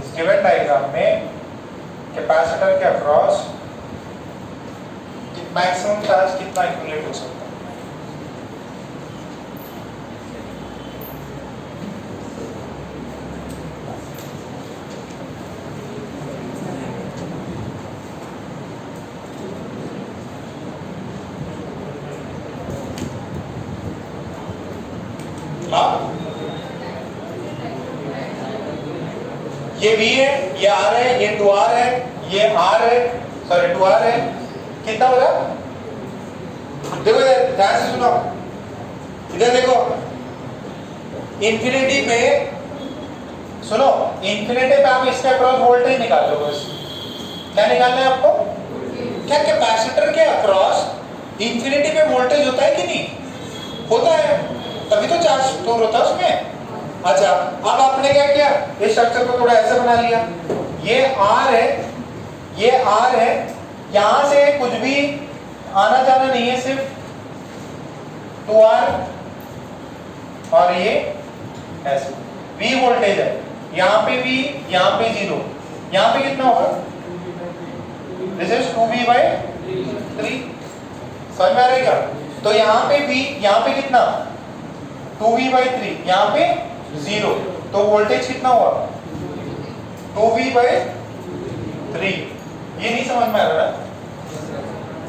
इस गिवन डायग्राम में कैपेसिटर के अक्रॉस मैक्सिमम चार्ज कितना एक्यूमुलेट हो सकता है? ये V है, ये R है, ये 2R है, ये R है, सॉरी 2R है, कितना हो रहा? देखो इधर ध्यान से सुनो, इधर देखो, इंफिनिटी पे सुनो, इंफिनिटी पे आप इसके अक्रॉस वोल्टेज निकाल लो बस। क्या निकालना है आपको? क्या कैपेसिटर के अक्रॉस इंफिनिटी पे वोल्टेज होता है कि नहीं? होता है, तभी तो चार्ज स्टोर होता है उसमें। अच्छा अब आपने क्या किया, इस स्ट्रक्चर को थोड़ा ऐसा बना लिया, ये R है, ये R है, यहां से कुछ भी आना जाना नहीं है, सिर्फ 2R और ये ऐसे V वोल्टेज है, यहाँ पे V, यहाँ पे 0, यहाँ पे कितना होगा? दिस इज 2V/3, समझ में आ रहा है? तो यहाँ पे V, यहाँ पे कितना? 2V/3, यहाँ पे 0, तो वोल्टेज कितना हुआ? 2V/3। ये नहीं समझ में आ रहा?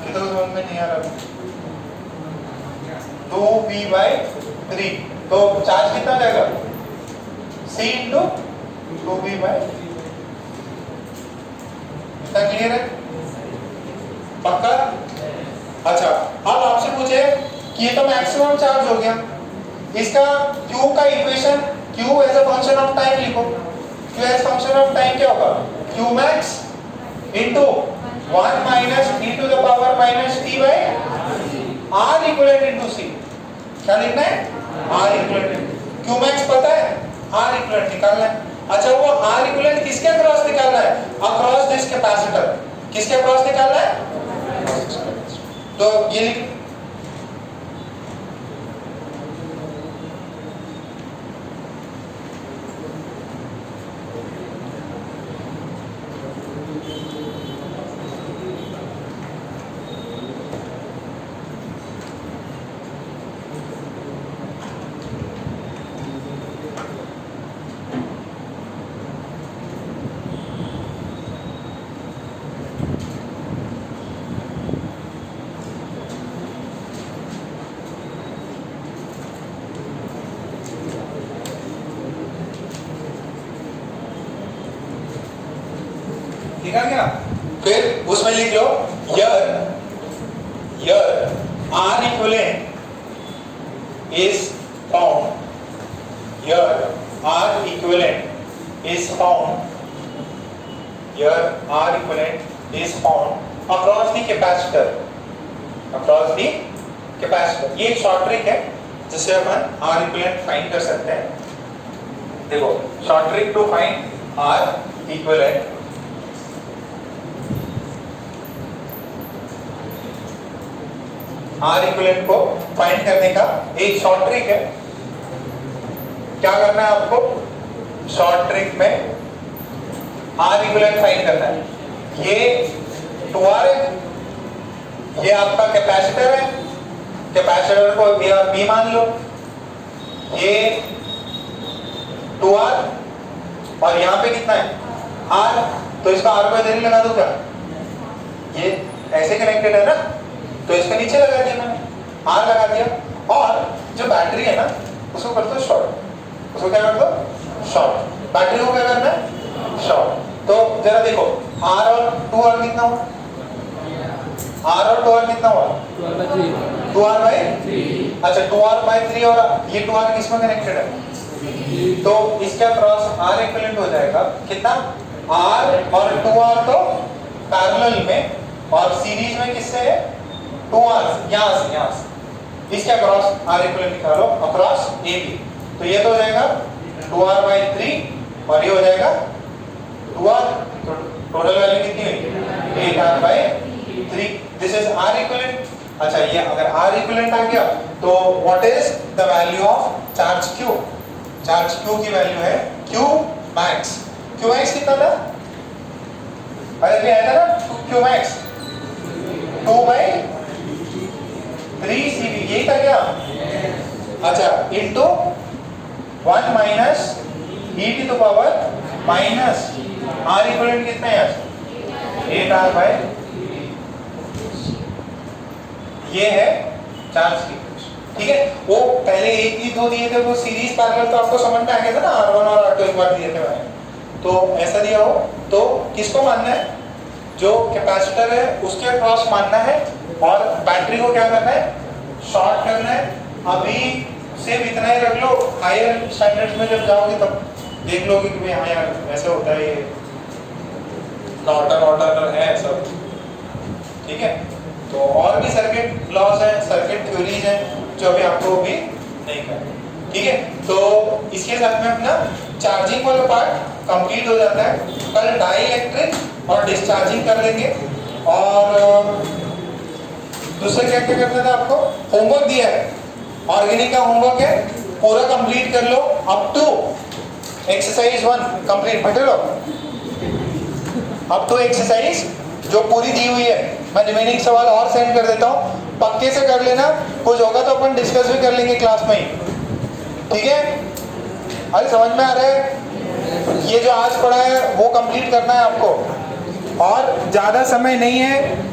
कितना समझ में नहीं आ रहा? 2V/3, तो चार्ज कितना जाएगा? C into 2V/3। इतना क्लियर है? पक्का? अच्छा अब आपसे पूछे कि ये तो मैक्सिमम चार्ज हो गया, इसका Q का equation, Q as a function of time लिखो। Q as function of time क्या होगा? Q max into 1 minus e to the power minus t by r equivalent into c। क्या लिखना है? r equivalent। q max पता है, r equivalent निकालना है। अच्छा वो r equivalent किसके अक्रॉस निकालना है? Across this capacitor. किसके अक्रॉस निकालना है? तो ये लिख लिखा क्या? फिर उसमें लिख लो here R equivalent is found, here R equivalent is found, here R equivalent is found across the capacitor, across the capacitor। ये एक शॉर्ट ट्रिक है जिससे अपन R equivalent फाइंड कर सकते हैं। देखो short trick to find R equivalent, R equivalent को find करने का एक शॉर्ट ट्रिक है। क्या करना है आपको? शॉर्ट ट्रिक में R equivalent फाइंड करना है। ये 2R है, ये आपका कैपेसिटर है, कैपेसिटर को A और B मान लो। ये 2R और यहाँ पे कितना है? R। तो इसका R पे देरी लगा दूं क्या? ये ऐसे कनेक्टेड है ना, तो इसका नीचे लगा दिया मैंने, R लगा दिया। और जो बैटरी है ना उसको कर दो शॉर्ट। उसको क्या कर दो? शॉर्ट। बैटरी को क्या करना है? शॉर्ट। तो जरा देखो R और 2R कितना हुआ? R और 2R कितना हुआ? 2R by 3। अच्छा 2R by 3 और ये 2R किसमें कनेक्टेड है? तो इसके क्रॉस R इक्विवेलेंट हो जाएगा कितना? R और 2R तो पैरेलल में और सीरीज में किससे है? 2R यहाँ से इसके अक्रॉस R इक्विवेलेंट निकालो अक्रॉस AB। तो ये तो हो जाएगा 2R by 3 और ये हो जाएगा 2R। तो टोटल वैल्यू कितनी हुई? 8R by 3। This is R equivalent. अच्छा ये अगर R इक्विवेलेंट आ गया तो what is the value of charge Q? Charge Q की वैल्यू है Q max। Q max कितना था? अरे भी आया था ना Q max 2 by 3 CV, यही था क्या? अच्छा into 1 minus e to the power minus R equivalent कितना है? 8R by, ये है चार्ज की। ठीक है, वो पहले एक ही दो दिए थे, वो सीरीज पैरेलल तो आपको समझ में आ गया था ना, R1 और R2 एक बार दिए थे मैंने। तो ऐसा दिया हो तो किसको मानना है? जो कैपेसिटर है उसके क्रॉस मानना है और बैटरी को क्या करना है? शॉर्ट करना है। अभी सिर्फ इतना ही रख लो, हायर स्टैंडर्ड्स में जब जाओगे तब देख लोगे कि हाँ यार ऐसे होता है, ये नॉर्टन है सब। ठीक है, तो और भी सर्किट लॉज हैं, सर्किट थ्योरीज हैं जो अभी आपको भी नहीं करना। ठीक है, तो इसके साथ में अपना चार्जिंग वाला पार्ट कंप्लीट हो जाता है। कल डाई इलेक्ट्रिक और डिस्चार्जिंग कर लेंगे। और दूसरा क्या क्या करना था आपको? होमवर्क दिया है, ऑर्गेनिक का होमवर्क है, पूरा कंप्लीट कर लो अप टू एक्सरसाइज 1 कंप्लीट। बैठे लो अप टू एक्सरसाइज जो पूरी दी हुई है। मैं रिमेनिंग सवाल और सेंड कर देता हूँ, पक्के से कर लेना। कुछ होगा तो अपन डिस्कस भी कर लेंगे क्लास में ही। ठीक है, अरे समझ में आ रहा है? ये जो आज पढ़ा है वो कंप्लीट करना है आपको, और ज़्यादा समय नहीं है।